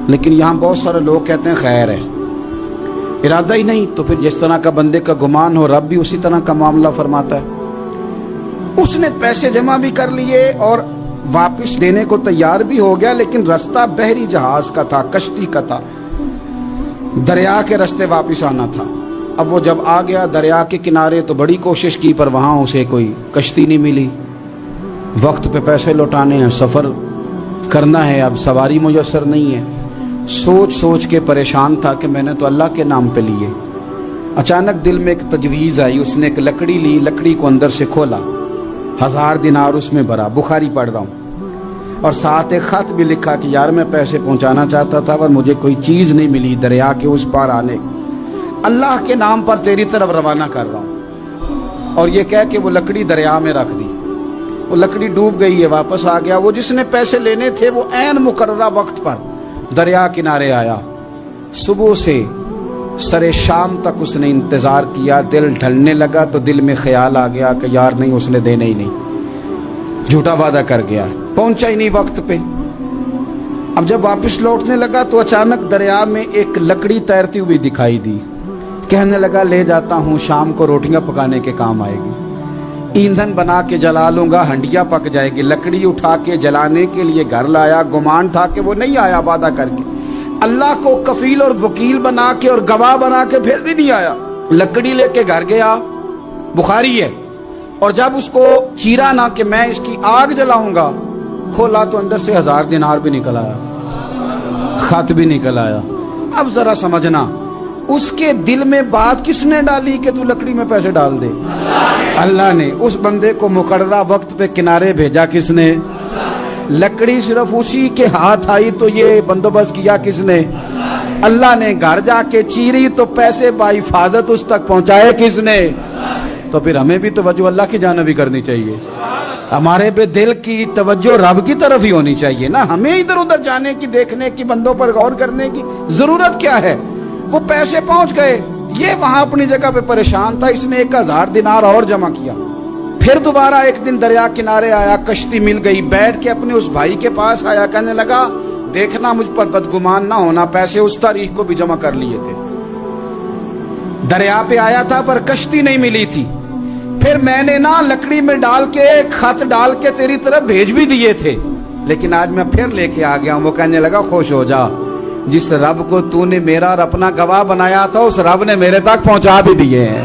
لیکن یہاں بہت سارے لوگ کہتے ہیں خیر ہے، ارادہ ہی نہیں، تو پھر جس طرح کا بندے کا گمان ہو رب بھی اسی طرح کا معاملہ فرماتا ہے۔ اس نے پیسے جمع بھی کر لیے اور واپس دینے کو تیار بھی ہو گیا، لیکن رستہ بحری جہاز کا تھا، کشتی کا تھا، دریا کے رستے واپس آنا تھا۔ اب وہ جب آ گیا دریا کے کنارے تو بڑی کوشش کی، پر وہاں اسے کوئی کشتی نہیں ملی۔ وقت پہ پیسے لوٹانے ہیں، سفر کرنا ہے، اب سواری میسر نہیں ہے۔ سوچ سوچ کے پریشان تھا کہ میں نے تو اللہ کے نام پہ لیے۔ اچانک دل میں ایک تجویز آئی، اس نے ایک لکڑی لی، لکڑی کو اندر سے کھولا، 1000 دینار اس میں بھرا، بخاری پڑھ رہا ہوں، اور ساتھ ایک خط بھی لکھا کہ یار میں پیسے پہنچانا چاہتا تھا پر مجھے کوئی چیز نہیں ملی دریا کے اس پار آنے، اللہ کے نام پر تیری طرف روانہ کر رہا ہوں۔ اور یہ کہہ کہ وہ لکڑی دریا میں رکھ دی، وہ لکڑی ڈوب گئی ہے، واپس آ گیا۔ وہ جس نے پیسے لینے تھے وہ عین مقررہ وقت پر دریا کنارے آیا۔ صبح سے سرے شام تک اس نے انتظار کیا، دل ڈھلنے لگا تو دل میں خیال آ گیا کہ یار نہیں، اس نے دینے ہی نہیں، جھوٹا وعدہ کر گیا، پہنچا ہی نہیں وقت پہ۔ اب جب واپس لوٹنے لگا تو اچانک دریا میں ایک لکڑی تیرتی ہوئی دکھائی دی، کہنے لگا لے جاتا ہوں، شام کو روٹیاں پکانے کے کام آئے گی، ایندھن بنا کے جلا لوں گا، ہنڈیا پک جائے گی۔ لکڑی اٹھا کے جلانے کے لیے گھر لایا، گمان تھا کہ وہ نہیں آیا وعدہ کر کے، اللہ کو کفیل اور وکیل بنا کے اور گواہ بنا کے پھر بھی نہیں آیا۔ لکڑی لے کے گھر گیا، بخاری ہے، اور جب اس کو چیرا نہ کہ میں اس کی آگ جلاؤں گا، کھولا تو اندر سے 1000 دینار بھی نکل آیا، خط بھی نکل آیا۔ اب ذرا سمجھنا، اس کے دل میں بات کس نے ڈالی کہ تو لکڑی میں پیسے ڈال دے؟ اللہ نے۔ اس بندے کو مقررہ وقت پہ کنارے بھیجا کس نے؟ لکڑی صرف اسی کے ہاتھ آئی تو یہ بندوبست کیا کس نے؟ اللہ نے۔ گھر جا کے چیری تو پیسے بحفاظت اس تک پہنچائے کس نے؟ تو پھر ہمیں بھی توجہ اللہ کی جانب ہی کرنی چاہیے، ہمارے پہ دل کی توجہ رب کی طرف ہی ہونی چاہیے نا، ہمیں ادھر ادھر جانے کی، دیکھنے کی، بندوں پر غور کرنے کی ضرورت کیا ہے؟ وہ پیسے پہنچ گئے، یہ وہاں اپنی جگہ پہ پریشان تھا، اس نے 1000 دینار اور جمع کیا۔ پھر دوبارہ ایک دن دریا کنارے آیا، کشتی مل گئی، بیٹھ کے اپنے اس بھائی کے پاس آیا، کہنے لگا دیکھنا مجھ پر بدگمان نہ ہونا، پیسے اس تاریخ کو بھی جمع کر لیے تھے، دریا پہ آیا تھا پر کشتی نہیں ملی تھی، پھر میں نے نا لکڑی میں ڈال کے خط ڈال کے تیری طرف بھیج بھی دیے تھے، لیکن آج میں پھر لے کے آ گیا ہوں۔ وہ کہنے لگا خوش ہو جا، جس رب کو تو نے میرا اور اپنا گواہ بنایا تھا اس رب نے میرے تک پہنچا بھی دیے ہیں۔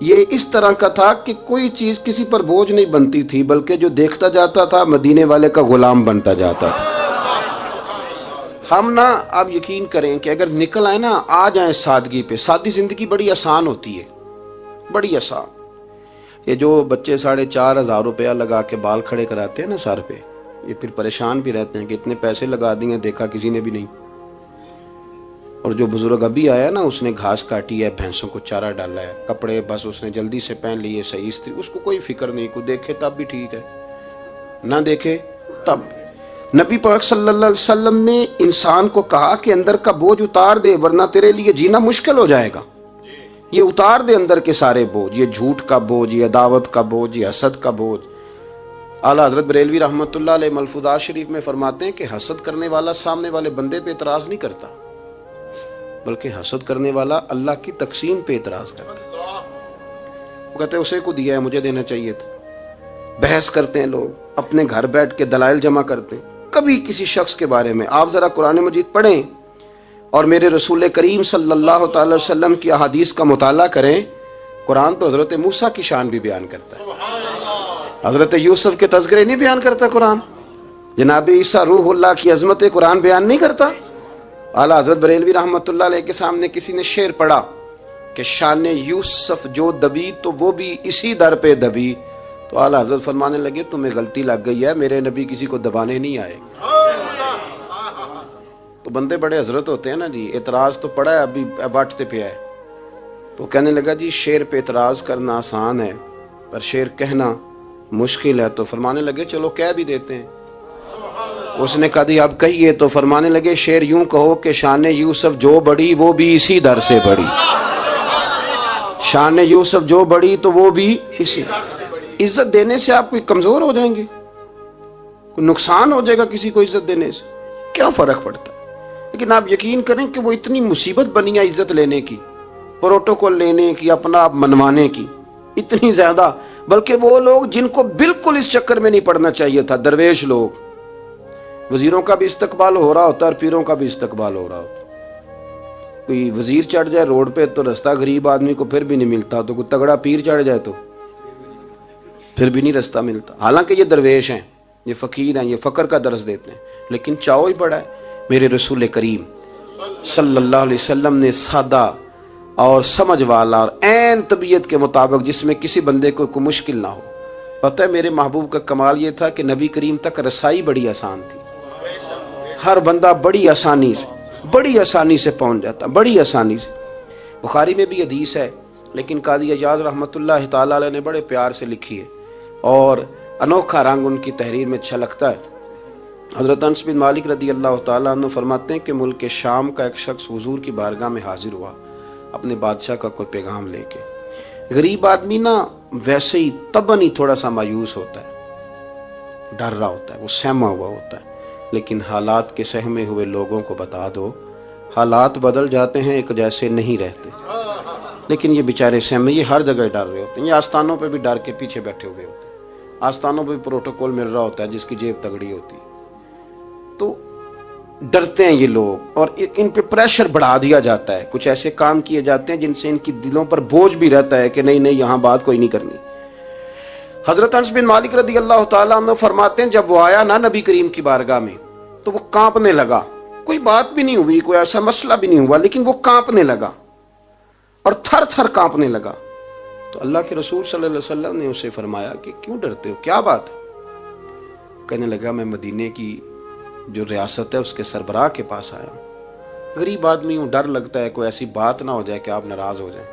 یہ اس طرح کا تھا کہ کوئی چیز کسی پر بوجھ نہیں بنتی تھی، بلکہ جو دیکھتا جاتا تھا مدینے والے کا غلام بنتا جاتا تھا۔ ہم نا آپ یقین کریں کہ اگر نکل آئے نا، آ جائیں سادگی پہ، سادی زندگی بڑی آسان ہوتی ہے، بڑی آسان۔ یہ جو بچے 4,500 روپیہ لگا کے بال کھڑے کراتے ہیں نا سر پہ، یہ پھر پریشان بھی رہتے ہیں کہ اتنے پیسے لگا دیے، دیکھا کسی نے بھی نہیں۔ اور جو بزرگ ابھی آیا نا، اس نے گھاس کاٹی ہے، بھینسوں کو چارہ ڈالا ہے، کپڑے بس اس نے جلدی سے پہن لیے، صحیح استری، اس کو کوئی فکر نہیں، کوئی دیکھے تب بھی ٹھیک ہے، نہ دیکھے تب۔ نبی پاک صلی اللہ علیہ وسلم نے انسان کو کہا کہ اندر کا بوجھ اتار دے، ورنہ تیرے لیے جینا مشکل ہو جائے گا۔ یہ اتار دے اندر کے سارے بوجھ، یہ جھوٹ کا بوجھ، یہ عداوت کا بوجھ، یہ حسد کا بوجھ۔ اعلیٰ حضرت بریلوی رحمۃ اللہ علیہ ملفوظات شریف میں فرماتے ہیں کہ حسد کرنے والا سامنے والے بندے پہ اعتراض نہیں کرتا، بلکہ حسد کرنے والا اللہ کی تقسیم پہ اعتراض کرتا ہے۔ وہ کہتے ہیں اسے کو دیا ہے، مجھے دینا چاہیے تھا۔ بحث کرتے ہیں لوگ، اپنے گھر بیٹھ کے دلائل جمع کرتے ہیں۔ کبھی کسی شخص کے بارے میں آپ ذرا قرآن مجید پڑھیں اور میرے رسول کریم صلی اللہ تعالی وسلم کی احادیث کا مطالعہ کریں۔ قرآن تو حضرت موسیٰ کی شان بھی بیان کرتا ہے، حضرت یوسف کے تذکرے نہیں بیان کرتا قرآن، جناب عیسیٰ روح اللہ کی عظمت قرآن بیان نہیں کرتا۔ اعلیٰ حضرت بریلوی رحمۃ اللہ علیہ کے سامنے کسی نے شعر پڑھا کہ شان یوسف جو دبی تو وہ بھی اسی در پہ دبی، تو اعلیٰ حضرت فرمانے لگے تمہیں غلطی لگ گئی ہے، میرے نبی کسی کو دبانے نہیں آئے۔ تو بندے بڑے حضرت ہوتے ہیں نا جی، اعتراض تو پڑا ہے، ابھی باٹتے پہ ہے، تو کہنے لگا جی شعر پہ اعتراض کرنا آسان ہے پر شعر کہنا مشکل ہے، تو فرمانے لگے چلو کہہ بھی دیتے ہیں۔ اس نے کہا دی اب کہیے، تو فرمانے لگے شعر یوں کہو کہ شان یوسف جو بڑی وہ بھی اسی در سے بڑی، شان یوسف جو بڑی تو وہ بھی اسی۔ عزت دینے سے آپ کوئی کمزور ہو جائیں گے؟ کوئی نقصان ہو جائے گا کسی کو عزت دینے سے؟ کیا فرق پڑتا ہے؟ لیکن آپ یقین کریں کہ وہ اتنی مصیبت بنی ہے عزت لینے کی، پروٹوکول لینے کی، اپنا آپ منوانے کی، اتنی زیادہ، بلکہ وہ لوگ جن کو بالکل اس چکر میں نہیں پڑنا چاہیے تھا، درویش لوگ، وزیروں کا بھی استقبال ہو رہا ہوتا ہے اور پیروں کا بھی استقبال ہو رہا ہوتا ہے۔ کوئی وزیر چڑھ جائے روڈ پہ تو رستہ غریب آدمی کو پھر بھی نہیں ملتا، تو کوئی تگڑا پیر چڑھ جائے تو پھر بھی نہیں رستہ ملتا، حالانکہ یہ درویش ہیں، یہ فقیر ہیں، یہ فقر کا درس دیتے ہیں، لیکن چاؤ ہی پڑا ہے۔ میرے رسول کریم صلی اللہ علیہ وسلم نے سادہ اور سمجھ والا اور عین طبیعت کے مطابق، جس میں کسی بندے کو کوئی مشکل نہ ہو۔ پتہ ہے میرے محبوب کا کمال یہ تھا کہ نبی کریم تک رسائی بڑی آسان تھی، ہر بندہ بڑی آسانی سے پہنچ جاتا، بڑی آسانی سے۔ بخاری میں بھی حدیث ہے، لیکن قاضی اعجاز رحمۃ اللہ تعالی علیہ نے بڑے پیار سے لکھی ہے اور انوکھا رنگ ان کی تحریر میں چھلکتا ہے۔ حضرت انس بن مالک رضی اللہ تعالیٰ عنہ فرماتے ہیں کہ ملک شام کا ایک شخص حضور کی بارگاہ میں حاضر ہوا اپنے بادشاہ کا کوئی پیغام لے کے۔ غریب آدمی نا ویسے ہی طبعاً ہی تھوڑا سا مایوس ہوتا ہے، ڈر رہا ہوتا ہے، وہ سہما ہوا ہوتا ہے، لیکن حالات کے سہمے ہوئے لوگوں کو بتا دو، حالات بدل جاتے ہیں، ایک جیسے نہیں رہتے۔ لیکن یہ بیچارے سہمے، یہ ہر جگہ ڈر رہے ہوتے ہیں، یہ آستانوں پہ بھی ڈر کے پیچھے بیٹھے ہوئے ہوتے ہیں، آستانوں پہ بھی پروٹوکول مل رہا ہوتا ہے جس کی جیب تگڑی ہوتی ہے، تو ڈرتے ہیں یہ لوگ، اور ان پہ پریشر بڑھا دیا جاتا ہے، کچھ ایسے کام کیے جاتے ہیں جن سے ان کی دلوں پر بوجھ بھی رہتا ہے کہ نہیں یہاں بات کوئی نہیں کرنی۔ حضرت انس بن مالک رضی اللہ تعالیٰ عنہ فرماتے ہیں جب وہ آیا نا نبی کریم کی بارگاہ میں تو وہ کانپنے لگا، کوئی بات بھی نہیں ہوئی، کوئی ایسا مسئلہ بھی نہیں ہوا، لیکن وہ کانپنے لگا اور تھر تھر کانپنے لگا۔ تو اللہ کے رسول صلی اللہ علیہ وسلم نے اسے فرمایا کہ کیوں ڈرتے ہو، کیا بات ہے؟ کہنے لگا میں مدینے کی جو ریاست ہے اس کے سربراہ کے پاس آیا ہوں، غریب آدمی ہوں، ڈر لگتا ہے کوئی ایسی بات نہ ہو جائے کہ آپ ناراض ہو جائیں۔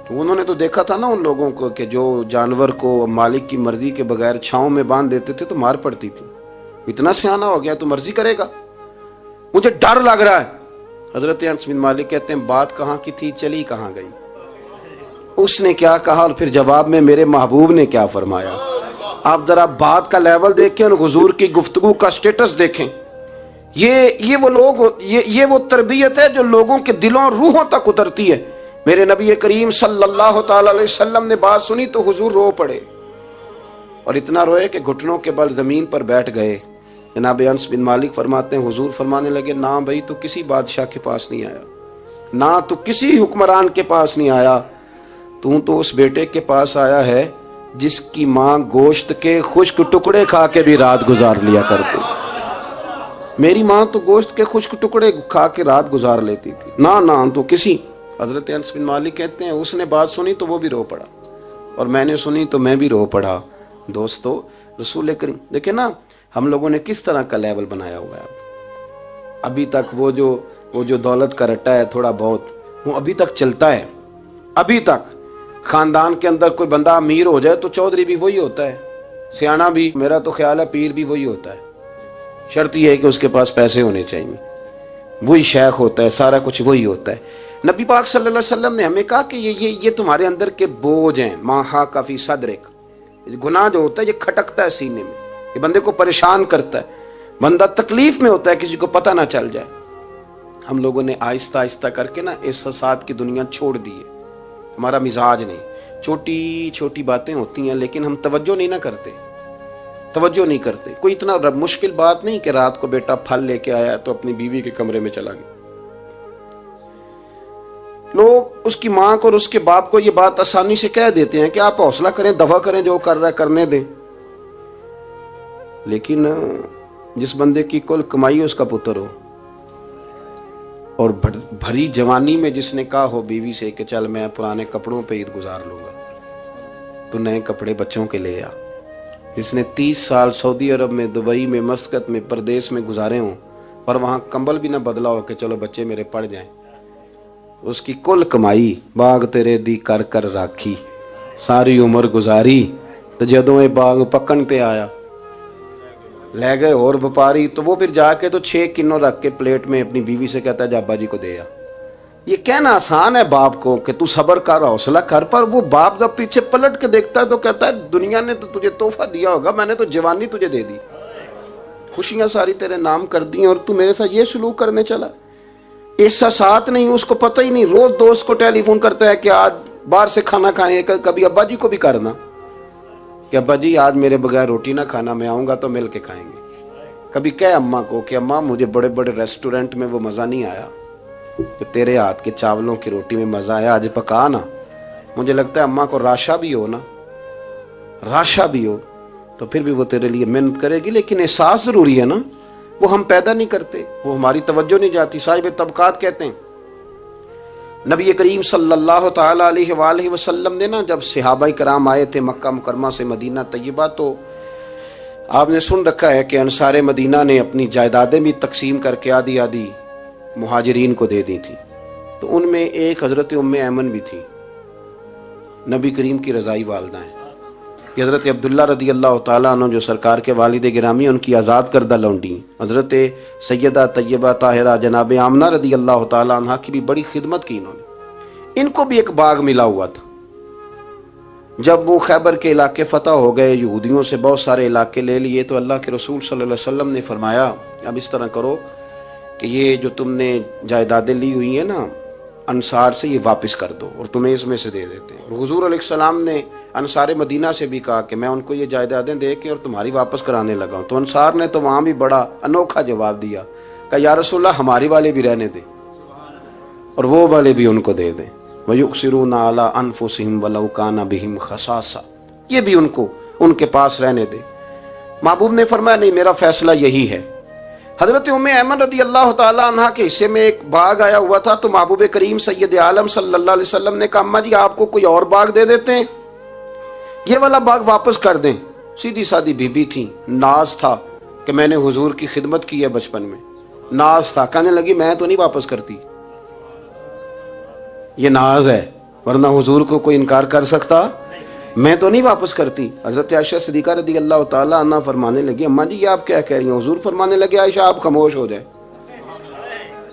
تو انہوں نے تو دیکھا تھا نا ان لوگوں کو کہ جو جانور کو مالک کی مرضی کے بغیر چھاؤں میں باندھ دیتے تھے تو مار پڑتی تھی، اتنا سیانہ ہو گیا تو مرضی کرے گا، مجھے ڈر لگ رہا ہے۔ حضرت انس بن مالک کہتے ہیں بات کہاں کی تھی، چلی کہاں گئی؟ اس نے کیا کہا اور پھر جواب میں میرے محبوب نے کیا فرمایا؟ آپ ذرا بات کا لیول دیکھیں اور حضور کی گفتگو کا سٹیٹس دیکھیں۔ یہ وہ لوگ، یہ وہ تربیت ہے جو لوگوں کے دلوں روحوں تک اترتی ہے۔ میرے نبی کریم صلی اللہ تعالی علیہ وسلم نے بات سنی تو حضور رو پڑے، اور اتنا روئے کہ گھٹنوں کے بل زمین پر بیٹھ گئے۔ جناب انس بن مالک فرماتے ہیں حضور فرمانے لگے نہ بھائی تو کسی بادشاہ کے پاس نہیں آیا، نہ تو کسی حکمران کے پاس نہیں آیا، تو اس بیٹے کے پاس آیا ہے جس کی ماں گوشت کے خشک ٹکڑے کھا کے بھی رات گزار لیا کرتی. میری ماں تو گوشت کے خشک ٹکڑے کھا کے رات گزار لیتی تھی. نہ تو کسی. حضرت انس بن مالک کہتے ہیں اس نے بات سنی تو وہ بھی رو پڑا, اور میں نے سنی تو میں بھی رو پڑا. دوستو, رسول کریم دیکھیں نا ہم لوگوں نے کس طرح کا لیول بنایا ہوا ہے. ابھی تک وہ جو دولت کا رٹا ہے تھوڑا بہت, وہ ابھی تک چلتا ہے. ابھی تک خاندان کے اندر کوئی بندہ امیر ہو جائے تو چودھری بھی وہی ہوتا ہے, سیانا بھی, میرا تو خیال ہے پیر بھی وہی ہوتا ہے. شرط یہ ہے کہ اس کے پاس پیسے ہونے چاہیے. وہی شیخ ہوتا ہے, سارا کچھ وہی ہوتا ہے. نبی پاک صلی اللہ علیہ وسلم نے ہمیں کہا کہ یہ تمہارے اندر کے بوجھ ہیں. ماہا کافی صدرک, گناہ جو ہوتا ہے یہ کھٹکتا ہے سینے میں, یہ بندے کو پریشان کرتا ہے, بندہ تکلیف میں ہوتا ہے کسی کو پتہ نہ چل جائے. ہم لوگوں نے آہستہ آہستہ کر کے نا احساسات کی دنیا چھوڑ دی ہے. ہمارا مزاج نہیں, چھوٹی چھوٹی باتیں ہوتی ہیں لیکن ہم توجہ نہیں نہ کرتے. کوئی اتنا مشکل بات نہیں کہ رات کو بیٹا پھل لے کے آیا تو اپنی بیوی کے کمرے میں چلا گیا. لوگ اس کی ماں کو اور اس کے باپ کو یہ بات آسانی سے کہہ دیتے ہیں کہ آپ حوصلہ کریں, دفع کریں, جو کر رہا ہے کرنے دیں. لیکن جس بندے کی کل کمائی اس کا پتر ہو, اور بھری جوانی میں جس نے کہا ہو بیوی سے کہ چل میں پرانے کپڑوں پہ عید گزار لوں گا, تو نئے کپڑے بچوں کے لے آ. جس نے 30 سال سعودی عرب میں, دبئی میں, مسقط میں, پردیس میں گزارے ہوں اور وہاں کمبل بھی نہ بدلا ہو کہ چلو بچے میرے پڑھ جائیں, اس کی کل کمائی باغ تیرے دی کر کر راکھی, ساری عمر گزاری تو جدوں یہ باغ پکن تے آیا لے گئے اور وپاری, تو وہ پھر جا کے تو 6 کنو رکھ کے پلیٹ میں اپنی بیوی سے کہتا ہے جا ابا جی کو دے آ. یہ کہنا آسان ہے باپ کو کہ تو صبر کر, حوصلہ کر, پر وہ باپ جب پیچھے پلٹ کے دیکھتا ہے تو کہتا ہے دنیا نے تو تجھے تحفہ دیا ہوگا, میں نے تو جوانی تجھے دے دی, خوشیاں ساری تیرے نام کر دی, اور تو میرے ساتھ یہ سلوک کرنے چلا. احساسات نہیں, اس کو پتہ ہی نہیں. روز دوست کو ٹیلی فون کرتا ہے کہ آج باہر سے کھانا کھائیں. کبھی ابا جی کو بھی کرنا کہ ابا جی آج میرے بغیر روٹی نہ کھانا, میں آؤں گا تو مل کے کھائیں گے. کبھی کہے اماں کو کہ اماں مجھے بڑے بڑے ریسٹورنٹ میں وہ مزہ نہیں آیا کہ تیرے ہاتھ کے چاولوں کی روٹی میں مزہ آیا, آج پکا نا. مجھے لگتا ہے اماں کو راشا بھی ہو تو پھر بھی وہ تیرے لیے محنت کرے گی. لیکن احساس ضروری ہے نا, وہ ہم پیدا نہیں کرتے, وہ ہماری توجہ نہیں جاتی. صاحب طبقات کہتے ہیں نبی کریم صلی اللہ تعالی علیہ وآلہ وسلم نے نا جب صحابہ کرام آئے تھے مکہ مکرمہ سے مدینہ طیبہ, تو آپ نے سن رکھا ہے کہ انصار مدینہ نے اپنی جائیدادیں بھی تقسیم کر کے آدھی آدھی مہاجرین کو دے دی تھی. تو ان میں ایک حضرت ام ایمن بھی تھی, نبی کریم کی رضائی والدہ ہیں. یہ حضرت عبداللہ رضی اللہ تعالیٰ عنہ جو سرکار کے والد گرامی, ان کی آزاد کردہ لونڈی حضرت سیدہ طیبہ طاہرہ جناب آمنہ رضی اللہ تعالیٰ عنہ کی بھی بڑی خدمت کی انہوں نے. ان کو بھی ایک باغ ملا ہوا تھا. جب وہ خیبر کے علاقے فتح ہو گئے, یہودیوں سے بہت سارے علاقے لے لیے, تو اللہ کے رسول صلی اللہ علیہ وسلم نے فرمایا اب اس طرح کرو کہ یہ جو تم نے جائیدادیں لی ہوئی ہیں نا انصار سے, یہ واپس کر دو اور تمہیں اس میں سے دے دیتے ہیں. حضور علیہ السلام نے انصار مدینہ سے بھی کہا کہ میں ان کو یہ جائیدادیں دے کے اور تمہاری واپس کرانے لگا ہوں. تو انصار نے تو وہاں بھی بڑا انوکھا جواب دیا کہ یا رسول اللہ ہماری والے بھی رہنے دے اور وہ والے بھی ان کو دے دیں. وَيُقْصِرُونَ عَلَىٰ أَنفُسِهِمْ وَلَوْ كَانَ بِهِمْ خَصَاصَةٌ, یہ بھی ان کے پاس رہنے دے. محبوب نے فرمایا نہیں, میرا فیصلہ یہی ہے. حضرت ام ایمن رضی اللہ تعالیٰ عنہ کے حصے میں ایک باغ آیا ہوا تھا, تو محبوب کریم سید عالم صلی اللہ علیہ وسلم نے کہا اماں جی آپ کو کوئی اور باغ دے دیتے ہیں, یہ والا باغ واپس کر دیں. سیدھی سادی بی بی تھی, ناز تھا کہ میں نے حضور کی خدمت کی ہے بچپن میں, ناز تھا. کہنے لگی میں تو نہیں واپس کرتی, یہ ناز ہے, ورنہ حضور کو کوئی انکار کر سکتا, میں تو نہیں واپس کرتی. حضرت عائشہ صدیقہ رضی اللہ تعالیٰ عنہ فرمانے لگی اماں جی یہ آپ کیا کہہ رہی ہیں؟ حضور فرمانے لگے عائشہ آپ خاموش ہو جائیں,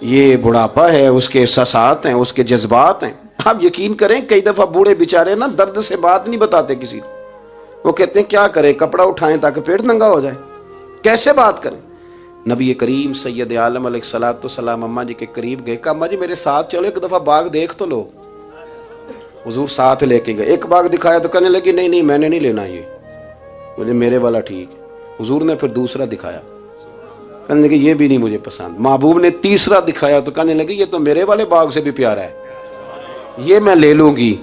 یہ بڑھاپا ہے, اس کے احساسات ہیں, اس کے جذبات ہیں. آپ یقین کریں کئی دفعہ بوڑھے بیچارے نا درد سے بات نہیں بتاتے کسی کو, وہ کہتے ہیں کیا کریں, کپڑا اٹھائیں تاکہ پیٹ ننگا ہو جائے, کیسے بات کریں. نبی کریم سید عالم علیہ الصلوۃ والسلام اماں جی کے قریب گئے, کہا اماں جی میرے ساتھ چلو, ایک دفعہ باغ دیکھ تو لو. حضور ساتھ لے کے گئے, ایک باغ دکھایا تو کہنے لگی نہیں میں نے نہیں لینا, یہ مجھے میرے والا ٹھیک ہے. حضور نے پھر دوسرا دکھایا, کہنے لگی یہ بھی نہیں مجھے پسند. محبوب نے تیسرا دکھایا تو کہنے لگی یہ تو میرے والے باغ سے بھی پیارا ہے, یہ میں لے لوں گی.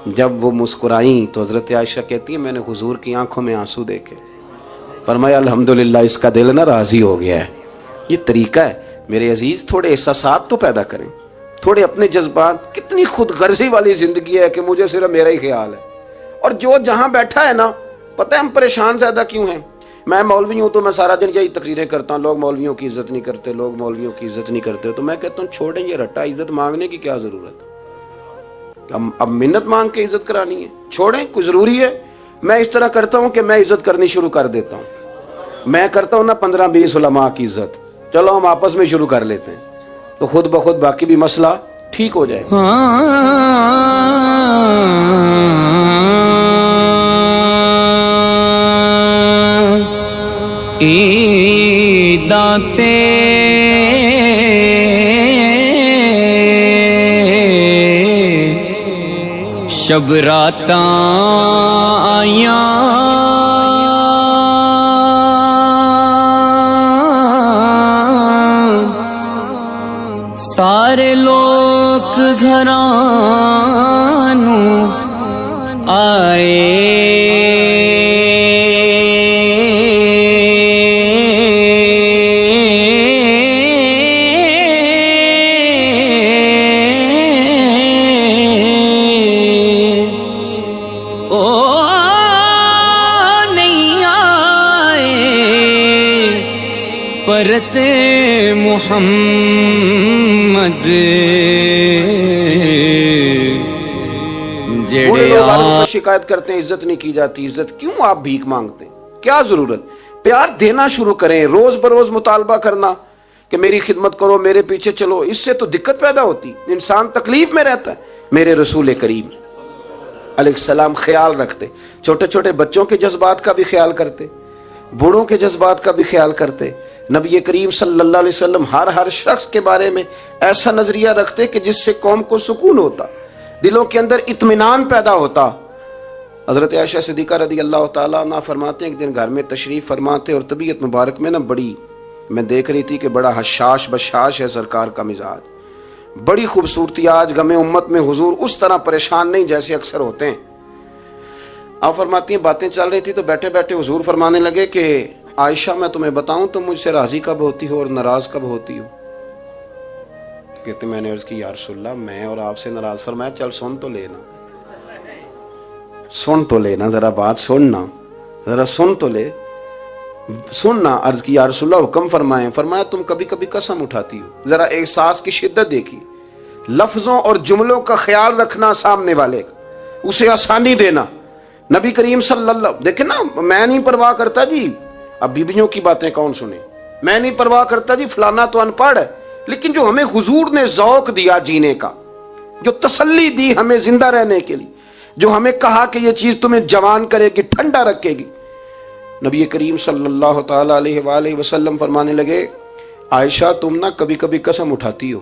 جب وہ مسکرائیں تو حضرت عائشہ کہتی ہے میں نے حضور کی آنکھوں میں آنسو دیکھے، فرمایا الحمدللہ اس کا دل نہ راضی ہو گیا ہے۔ یہ طریقہ ہے میرے عزیز، تھوڑے احساسات تو پیدا کریں، تھوڑے اپنے جذبات۔ کتنی خود غرضی والی زندگی ہے کہ مجھے صرف میرا ہی خیال ہے، اور جو جہاں بیٹھا ہے نا، پتہ ہے ہم پریشان زیادہ کیوں ہیں؟ میں مولوی ہوں تو میں سارا دن یہی تقریریں کرتا ہوں، لوگ مولویوں کی عزت نہیں کرتے، لوگ مولویوں کی عزت نہیں کرتے، تو میں کہتا ہوں چھوڑیں یہ رٹا، عزت مانگنے کی کیا ضرورت ہے؟ اب منت مانگ کے عزت کرانی ہے؟ چھوڑیں، کوئی ضروری ہے؟ میں اس طرح کرتا ہوں کہ میں عزت کرنی شروع کر دیتا ہوں، میں کرتا ہوں نا 15-20 علماء کی عزت، چلو ہم آپس میں شروع کر لیتے ہیں، تو خود بخود باقی بھی مسئلہ ٹھیک ہو جائے گا۔ دانتے شب راتاں آیاں سارے لوگ گھراں نوں آئے، پرت محمد بوڑھے لوگ آج شکایت کرتے ہیں عزت نہیں کی جاتی، عزت کیوں آپ بھیک مانگتے ہیں؟ کیا ضرورت؟ پیار دینا شروع کریں، روز بروز مطالبہ کرنا کہ میری خدمت کرو، میرے پیچھے چلو، اس سے تو دقت پیدا ہوتی، انسان تکلیف میں رہتا ہے۔ میرے رسول کریم علیہ السلام خیال رکھتے، چھوٹے چھوٹے بچوں کے جذبات کا بھی خیال کرتے، بوڑھوں کے جذبات کا بھی خیال کرتے۔ نبی کریم صلی اللہ علیہ وسلم ہر شخص کے بارے میں ایسا نظریہ رکھتے کہ جس سے قوم کو سکون ہوتا، دلوں کے اندر اطمینان پیدا ہوتا۔ حضرت عائشہ صدیقہ رضی اللہ تعالیٰ عنہ فرماتے ہیں ایک دن گھر میں تشریف فرماتے، اور طبیعت مبارک میں نا بڑی، میں دیکھ رہی تھی کہ بڑا حشاش بشاش ہے سرکار کا مزاج، بڑی خوبصورتی۔ آج غم امت میں حضور اس طرح پریشان نہیں جیسے اکثر ہوتے ہیں۔ آپ فرماتی ہیں باتیں چل رہی تھی تو بیٹھے بیٹھے حضور فرمانے لگے کہ عائشہ میں تمہیں بتاؤں تم مجھ سے راضی کب ہوتی ہو اور ناراض کب ہوتی ہو؟ کہتے میں نے عرض کی یا رسول اللہ میں اور آپ سے ناراض؟ فرمایا چل سن تو لینا، سن تو لینا، ذرا بات سننا، ذرا سن تو لے، سننا۔ عرض کی یا رسول اللہ حکم فرمائیں۔ فرمایا تم کبھی کبھی قسم اٹھاتی ہو، ذرا احساس کی شدت دیکھی، لفظوں اور جملوں کا خیال رکھنا، سامنے والے کا اسے آسانی دینا۔ نبی کریم صلی اللہ، دیکھیں نا، میں نہیں پرواہ کرتا جی، اب بیویوں کی باتیں کون سنے، میں نہیں پرواہ کرتا جی فلانا تو ان پڑھ ہے، لیکن جو ہمیں حضور نے ذوق دیا جینے کا، جو تسلی دی ہمیں زندہ رہنے کے لیے، جو ہمیں کہا کہ یہ چیز تمہیں جوان کرے گی، ٹھنڈا رکھے گی، نبی کریم صلی اللہ تعالی علیہ وآلہ وسلم فرمانے لگے عائشہ تم نا کبھی کبھی قسم اٹھاتی ہو؟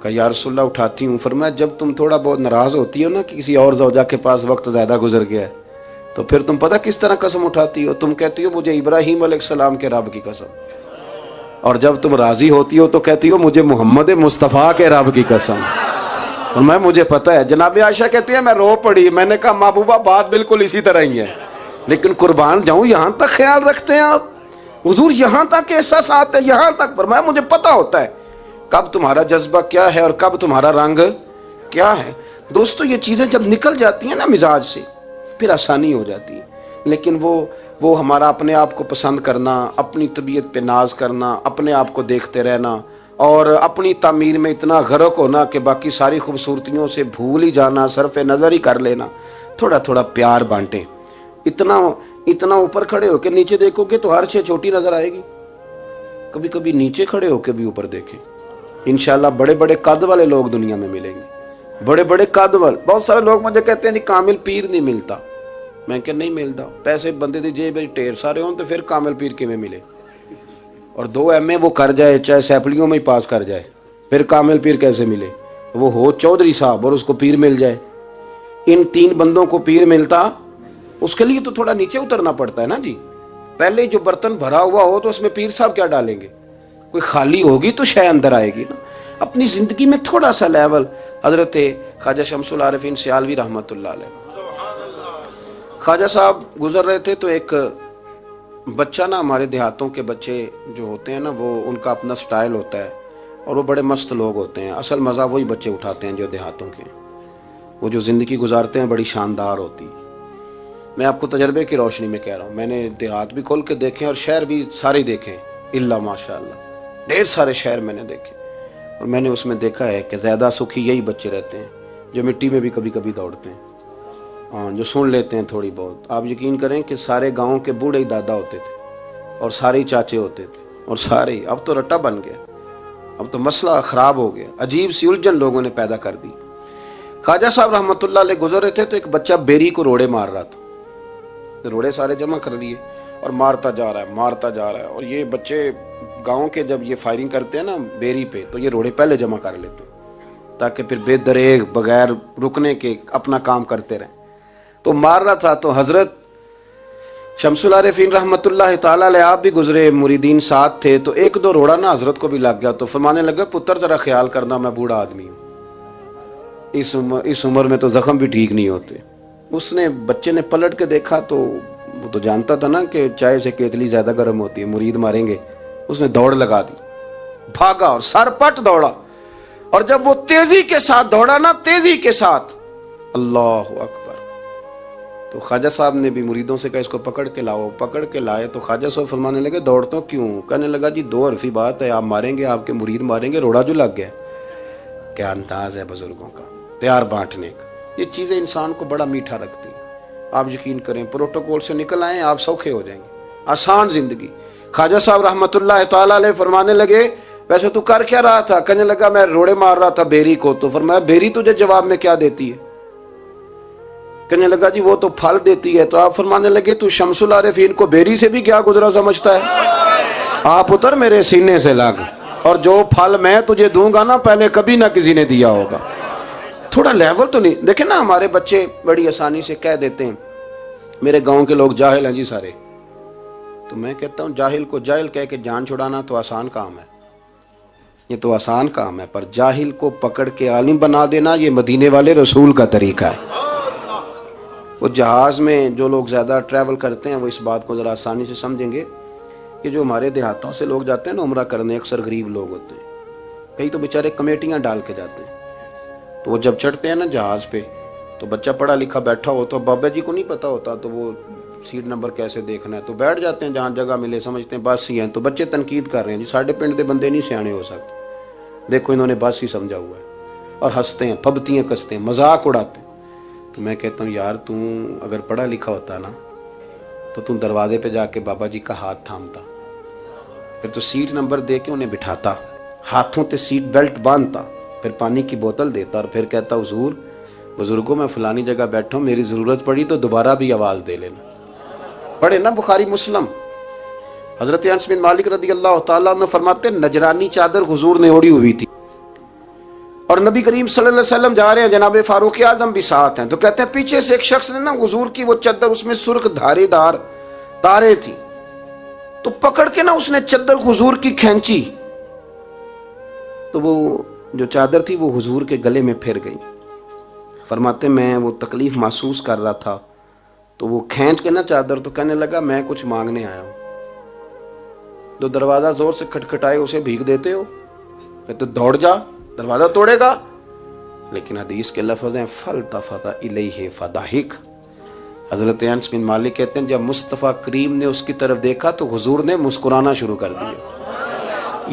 کہا یا رسول اللہ اٹھاتی ہوں۔ فرمایا جب تم تھوڑا بہت ناراض ہوتی ہو نا کہ کسی اور زوجہ کے پاس وقت زیادہ گزر گیا ہے، تو پھر تم پتہ کس طرح قسم اٹھاتی ہو؟ تم کہتی ہو مجھے ابراہیم علیہ السلام کے رب کی قسم، اور جب تم راضی ہوتی ہو تو کہتی ہو مجھے محمد مصطفیٰ کے رب کی قسم۔ اور میں مجھے پتہ ہے، جناب عائشہ کہتی ہے میں رو پڑی، میں نے کہا محبوبہ بات بالکل اسی طرح ہی ہے، لیکن قربان جاؤں یہاں تک خیال رکھتے ہیں آپ، حضور یہاں تک احساسات ہے، یہاں تک فرمایا مجھے پتہ ہوتا ہے کب تمہارا جذبہ کیا ہے اور کب تمہارا رنگ کیا ہے۔ دوستو یہ چیزیں جب نکل جاتی ہیں نا مزاج سے پھر آسانی ہو جاتی ہے، لیکن وہ ہمارا اپنے آپ کو پسند کرنا، اپنی طبیعت پہ ناز کرنا، اپنے آپ کو دیکھتے رہنا اور اپنی تعمیر میں اتنا غرق ہونا کہ باقی ساری خوبصورتیوں سے بھول ہی جانا، صرف نظر ہی کر لینا۔ تھوڑا تھوڑا پیار بانٹیں، اتنا اوپر کھڑے ہو کے نیچے دیکھو گے تو ہر چیز چھوٹی نظر آئے گی، کبھی کبھی نیچے کھڑے ہو کے بھی اوپر دیکھیں، انشاءاللہ بڑے بڑے قد والے لوگ دنیا میں ملیں گے، بڑے بڑے قد والے۔ بہت سارے لوگ مجھے کہتے ہیں جی کامل پیر نہیں ملتا، میں کہ نہیں ملتا، پیسے بندے دی جیب ٹھیر سارے ہوں تو پھر کامل پیر کے میں ملے، اور 2 MA وہ کر جائے چاہے سیپلیوں میں ہی پاس کر جائے، پھر کامل پیر کیسے ملے؟ وہ ہو چودھری صاحب اور اس کو پیر مل جائے۔ ان 3 بندوں کو پیر ملتا، اس کے لیے تو تھوڑا نیچے اترنا پڑتا ہے نا جی۔ پہلے جو برتن بھرا ہوا ہو تو اس میں پیر صاحب کیا ڈالیں گے؟ کوئی خالی ہوگی تو شے اندر آئے گی نا۔ اپنی زندگی میں تھوڑا سا لیول. حضرت خواجہ شمس العارفین سیالوی رحمۃ اللہ علیہ، خواجہ صاحب گزر رہے تھے تو ایک بچہ نا، ہمارے دیہاتوں کے بچے جو ہوتے ہیں نا، وہ ان کا اپنا سٹائل ہوتا ہے اور وہ بڑے مست لوگ ہوتے ہیں. اصل مزہ وہی بچے اٹھاتے ہیں جو دیہاتوں کے، وہ جو زندگی گزارتے ہیں بڑی شاندار ہوتی. میں آپ کو تجربے کی روشنی میں کہہ رہا ہوں، میں نے دیہات بھی کھول کے دیکھے اور شہر بھی سارے دیکھے، اللہ ماشاء اللہ ڈھیر سارے شہر میں نے دیکھے، اور میں نے اس میں دیکھا ہے کہ زیادہ سکھی یہی بچے رہتے ہیں جو مٹی میں بھی کبھی کبھی دوڑتے ہیں، ہاں جو سن لیتے ہیں تھوڑی بہت. آپ یقین کریں کہ سارے گاؤں کے بوڑھے ہی دادا ہوتے تھے اور سارے ہی چاچے ہوتے تھے اور سارے ہی. اب تو رٹا بن گیا، اب تو مسئلہ خراب ہو گیا، عجیب سی الجھن لوگوں نے پیدا کر دی. خواجہ صاحب رحمۃ اللہ علیہ گزر رہے تھے تو ایک بچہ بیری کو روڑے مار رہا تھا. روڑے سارے جمع کر لیے اور مارتا جا رہا ہے. اور یہ بچے گاؤں کے جب یہ فائرنگ کرتے ہیں نا بیری پہ، تو یہ روڑے پہلے جمع کر لیتے ہیں تاکہ پھر بے دریغ بغیر رکنے کے اپنا کام کرتے رہیں. تو مار رہا تھا تو حضرت شمس العارفین رحمۃ اللہ تعالی علیہ آپ بھی گزرے، مریدین ساتھ تھے، تو ایک دو روڑا نا حضرت کو بھی لگ گیا. تو فرمانے لگا پتر ذرا خیال کرنا، میں بوڑھا آدمی ہوں، اس عمر میں تو زخم بھی ٹھیک نہیں ہوتے. اس نے بچے نے پلٹ کے دیکھا تو وہ تو جانتا تھا نا کہ چائے سے کیتلی زیادہ گرم ہوتی ہے، مرید ماریں گے. اس نے دوڑ لگا دی، بھاگا اور سر پٹ دوڑا. اور جب وہ تیزی کے ساتھ دوڑا نا، تیزی کے ساتھ، اللہ اکبر، تو خواجہ صاحب نے بھی مریدوں سے کہا اس کو پکڑ کے لاؤ. پکڑ کے لائے تو خواجہ صاحب فرمانے لگے دوڑتا کیوں؟ کہنے لگا جی دو حرفی بات ہے، آپ ماریں گے، آپ کے مرید ماریں گے، روڑا جو لگ گیا. کیا انداز ہے بزرگوں کا، پیار بانٹنے کا. یہ چیزیں انسان کو بڑا میٹھا رکھتی ہیں. آپ یقین کریں پروٹوکول سے نکل آئیں آپ سوکھے ہو جائیں گے، آسان زندگی. خواجہ صاحب رحمۃ اللہ تعالی علیہ فرمانے لگے ویسے تو کر کیا رہا تھا؟ کہنے لگا میں روڑے مار رہا تھا بیری کو. تو فرمایا بیری تجھے جواب میں کیا دیتی ہے؟ کہنے لگا جی وہ تو پھل دیتی ہے. تو آپ فرمانے لگے تو شمس العارفین کو بیری سے بھی کیا گزرا سمجھتا ہے؟ آپ اتر میرے سینے سے لگ، اور جو پھل میں تجھے دوں گا نا پہلے کبھی نہ کسی نے دیا ہوگا. تھوڑا لیول تو نہیں دیکھیں نا، ہمارے بچے بڑی آسانی سے کہہ دیتے ہیں میرے گاؤں کے لوگ جاہل ہیں جی سارے. تو میں کہتا ہوں جاہل کو جاہل کہہ کے جان چھڑانا تو آسان کام ہے، یہ تو آسان کام ہے، پر جاہل کو پکڑ کے عالم بنا دینا یہ مدینے والے رسول کا طریقہ ہے. وہ جہاز میں جو لوگ زیادہ ٹریول کرتے ہیں وہ اس بات کو ذرا آسانی سے سمجھیں گے کہ جو ہمارے دیہاتوں سے لوگ جاتے ہیں نا عمرہ کرنے، اکثر غریب لوگ ہوتے ہیں، کئی تو بیچارے کمیٹیاں ڈال کے جاتے ہیں. تو وہ جب چڑھتے ہیں نا جہاز پہ تو بچہ پڑھا لکھا بیٹھا ہو تو بابا جی کو نہیں پتا ہوتا، تو وہ سیٹ نمبر کیسے دیکھنا ہے، تو بیٹھ جاتے ہیں جہاں جگہ ملے، سمجھتے ہیں بس ہی ہیں. تو بچے تنقید کر رہے ہیں جی ساڈے پنڈ دے بندے نہیں سیانے ہو سکتے، دیکھو انہوں نے بس ہی سمجھا ہوا ہے، اور ہنستے ہیں، پھبتیاں کستے ہیں، مذاق اڑاتے ہیں. تو میں کہتا ہوں یار تو اگر پڑھا لکھا ہوتا نا تو تم دروازے پہ جا کے بابا جی کا ہاتھ تھامتا، پھر تو سیٹ نمبر دے کے انہیں بٹھاتا، ہاتھوں تے سیٹ بیلٹ باندھتا، پھر پانی کی بوتل دیتا اور پھر کہتا حضور بزرگوں میں فلانی جگہ بیٹھا ہوں، میری ضرورت پڑی تو دوبارہ بھی آواز دے لینا. پڑھے نا بخاری مسلم. حضرت انس بن مالک رضی اللہ تعالیٰ عنہ فرماتے نجرانی چادر حضور نے اوڑی ہوئی تھی اور نبی کریم صلی اللہ علیہ وسلم جا رہے ہیں، جناب فاروق اعظم بھی ساتھ ہیں. تو کہتے ہیں پیچھے سے ایک شخص نے نا حضور کی وہ چادر، اس میں سرخ دھارے دار تارے تھی، تو پکڑ کے نا اس نے چادر حضور کی کھینچی، تو وہ جو چادر تھی وہ حضور کے گلے میں پھر گئی. فرماتے میں وہ تکلیف محسوس کر رہا تھا تو وہ کھینچ کے نا چادر، تو کہنے لگا میں کچھ مانگنے آیا ہوں. تو دروازہ زور سے کھٹکھٹائے اسے بھیگ دیتے ہو، کہتے دوڑ جا دروازہ توڑے گا. لیکن حدیث کے لفظ ہیں فَالْتَفَتَ إِلَيْهِ فَضَحِكَ. حضرت انس بن مالک کہتے ہیں جب مصطفیٰ کریم نے اس کی طرف دیکھا تو حضور نے مسکرانا شروع کر دیا.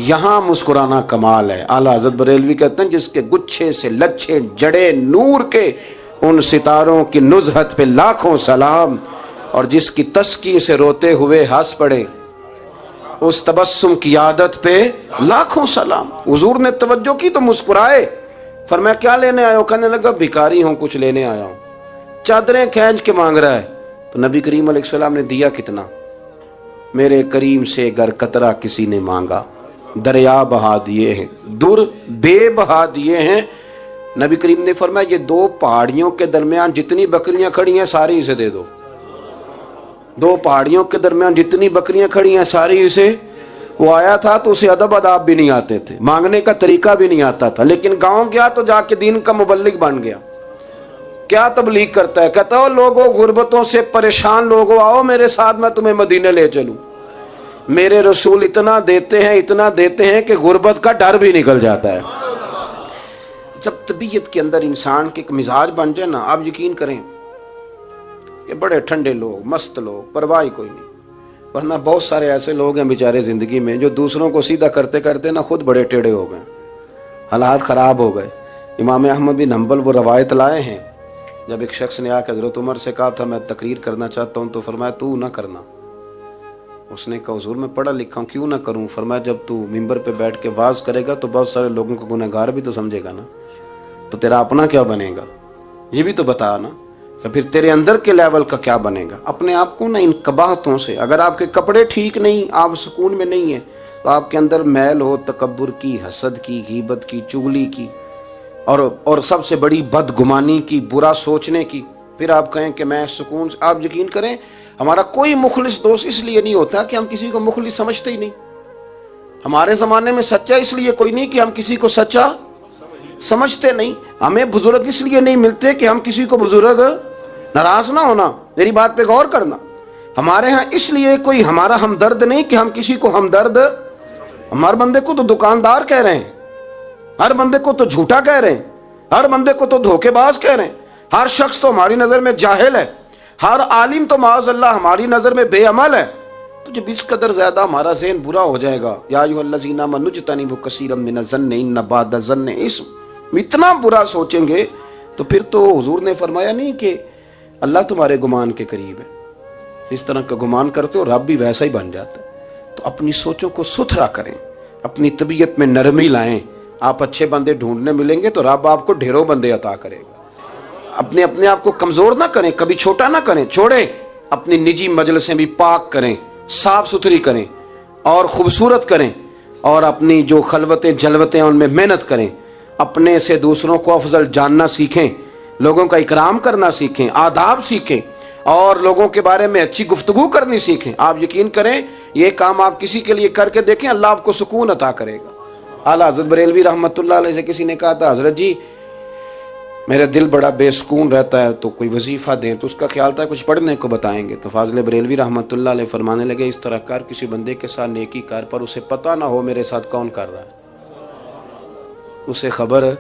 یہاں مسکرانا کمال ہے. اعلیٰ حضرت بریلوی کہتے ہیں جس کے گچھے سے لچھے جڑے نور کے ان ستاروں کی نزہت پہ لاکھوں سلام، اور جس کی تسکی سے روتے ہوئے ہنس پڑے اس تبسم کی عادت پہ لاکھوں سلام. حضور نے توجہ کی تو مسکرائے. فرمایا کیا لینے آئے ہو؟ کہنے لگا بھکاری ہوں، کچھ لینے آیا ہوں. چادریں کھینچ کے مانگ رہا ہے. تو نبی کریم علیہ السلام نے دیا کتنا؟ میرے کریم سے گر قطرہ کسی نے مانگا دریا بہا دیے ہیں، در بے بہا دیے ہیں. نبی کریم نے فرمایا یہ دو پہاڑیوں کے درمیان جتنی بکریاں کھڑی ہیں ساری اسے دے دو. دو پہاڑیوں کے درمیان جتنی بکریاں کھڑی ہیں ساری اسے. وہ آیا تھا تو اسے ادب آداب بھی نہیں آتے تھے, مانگنے کا طریقہ بھی نہیں آتا تھا, لیکن گاؤں گیا تو جا کے دین کا مبلغ بن گیا. کیا تبلیغ کرتا ہے؟ کہتا ہو لوگوں غربتوں سے پریشان لوگوں آؤ میرے ساتھ, میں تمہیں مدینے لے چلوں. میرے رسول اتنا دیتے ہیں کہ غربت کا ڈر بھی نکل جاتا ہے. جب طبیعت کے اندر انسان کے ایک مزاج بن جائے نا, آپ یقین کریں یہ بڑے ٹھنڈے لوگ, مست لوگ, پرواہ کوئی نہیں. ورنہ بہت سارے ایسے لوگ ہیں بیچارے زندگی میں جو دوسروں کو سیدھا کرتے کرتے نا خود بڑے ٹیڑے ہو گئے, حالات خراب ہو گئے. امام احمد بن حنبل وہ روایت لائے ہیں, جب ایک شخص نے آ کے حضرت عمر سے کہا تھا میں تقریر کرنا چاہتا ہوں, تو فرمایا تو نہ کرنا. اس نے کہا حضور میں پڑھا لکھا ہوں, کیوں نہ کروں؟ فرمایا جب تو ممبر پہ بیٹھ کے واز کرے گا تو بہت سارے لوگوں کو گنہگار بھی تو سمجھے گا نا, تو تیرا اپنا کیا بنے گا یہ بھی تو بتا نا, کہ پھر تیرے اندر کے لیول کا کیا بنے گا. اپنے آپ کو نا ان قباحتوں سے, اگر آپ کے کپڑے ٹھیک نہیں, آپ سکون میں نہیں ہیں, تو آپ کے اندر میل ہو تکبر کی, حسد کی, غیبت کی, چغلی کی, اور سب سے بڑی بدگمانی کی, برا سوچنے کی, پھر آپ کہیں کہ میں سکون سے. آپ یقین کریں ہمارا کوئی مخلص دوست اس لیے نہیں ہوتا کہ ہم کسی کو مخلص سمجھتے ہی نہیں. ہمارے زمانے میں سچا اس لیے کوئی نہیں کہ ہم کسی کو سچا سمجھتے نہیں. ہمیں بزرگ اس لیے نہیں ملتے کہ ہم کسی کو بزرگ, ناراض نہ ہونا, میری بات پہ غور کرنا. ہمارے ہاں اس لیے کوئی ہمارا ہمدرد نہیں کہ ہم کسی کو ہمدرد, ہمارے بندے کو تو دکاندار کہہ رہے ہیں, ہر بندے کو تو جھوٹا کہہ رہے ہیں, ہر بندے کو تو دھوکے باز کہہ رہے ہیں, ہر شخص تو ہماری نظر میں جاہل ہے, ہر عالم تو معاذ اللہ ہماری نظر میں بے عمل ہے. تو جب اس قدر زیادہ ہمارا ذہن برا ہو جائے گا, یا ایھا الذین آمنوا اجتنبوا کثیرا من الظن ان بعض الظن اثم, اتنا برا سوچیں گے تو پھر تو حضور نے فرمایا نہیں کہ اللہ تمہارے گمان کے قریب ہے, اس طرح کا گمان کرتے ہو رب بھی ویسا ہی بن جاتا ہے. تو اپنی سوچوں کو ستھرا کریں, اپنی طبیعت میں نرمی لائیں. آپ اچھے بندے ڈھونڈنے ملیں گے تو رب آپ کو ڈھیروں بندے عطا کرے گا. اپنے آپ کو کمزور نہ کریں, کبھی چھوٹا نہ کریں, چھوڑیں. اپنی نجی مجلسیں بھی پاک کریں, صاف ستھری کریں اور خوبصورت کریں, اور اپنی جو خلوتیں جلوتیں ان میں محنت کریں. اپنے سے دوسروں کو افضل جاننا سیکھیں, لوگوں کا اکرام کرنا سیکھیں, آداب سیکھیں, اور لوگوں کے بارے میں اچھی گفتگو کرنی سیکھیں. آپ یقین کریں یہ کام آپ کسی کے لیے کر کے دیکھیں, اللہ آپ کو سکون عطا کرے گا. اعلیٰ حضرت بریلوی رحمۃ اللہ علیہ سے کسی نے کہا تھا حضرت جی میرا دل بڑا بے سکون رہتا ہے تو کوئی وظیفہ دیں, تو اس کا خیال تھا کچھ پڑھنے کو بتائیں گے. تو فاضل بریلوی رحمۃ اللہ علیہ فرمانے لگے اس طرح کر, کسی بندے کے ساتھ نیکی کر پر اسے پتہ نہ ہو میرے ساتھ کون کر رہا ہے, اسے خبر ہے.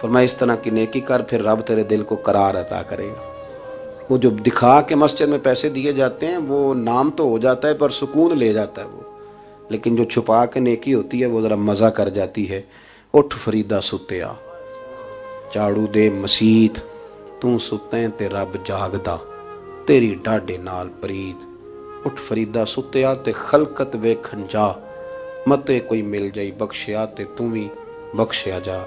فرمایا اس طرح کی نیکی کر, پھر رب تیرے دل کو قرار عطا کرے گا. وہ جو دکھا کے مسجد میں پیسے دیے جاتے ہیں وہ نام تو ہو جاتا ہے پر سکون لے جاتا ہے وہ, لیکن جو چھپا کے نیکی ہوتی ہے وہ ذرا مزہ کر جاتی ہے. اٹھ فریدا ستیا چاڑو دے مسیت, تو ستیں تے رب جاگدا, تیری ڈاڈے نال پرید. اٹھ فریدا ستیا تے خلقت ویکھن جا, متے کوئی مل جائی بخشیا تے توں وی بخشیا جا.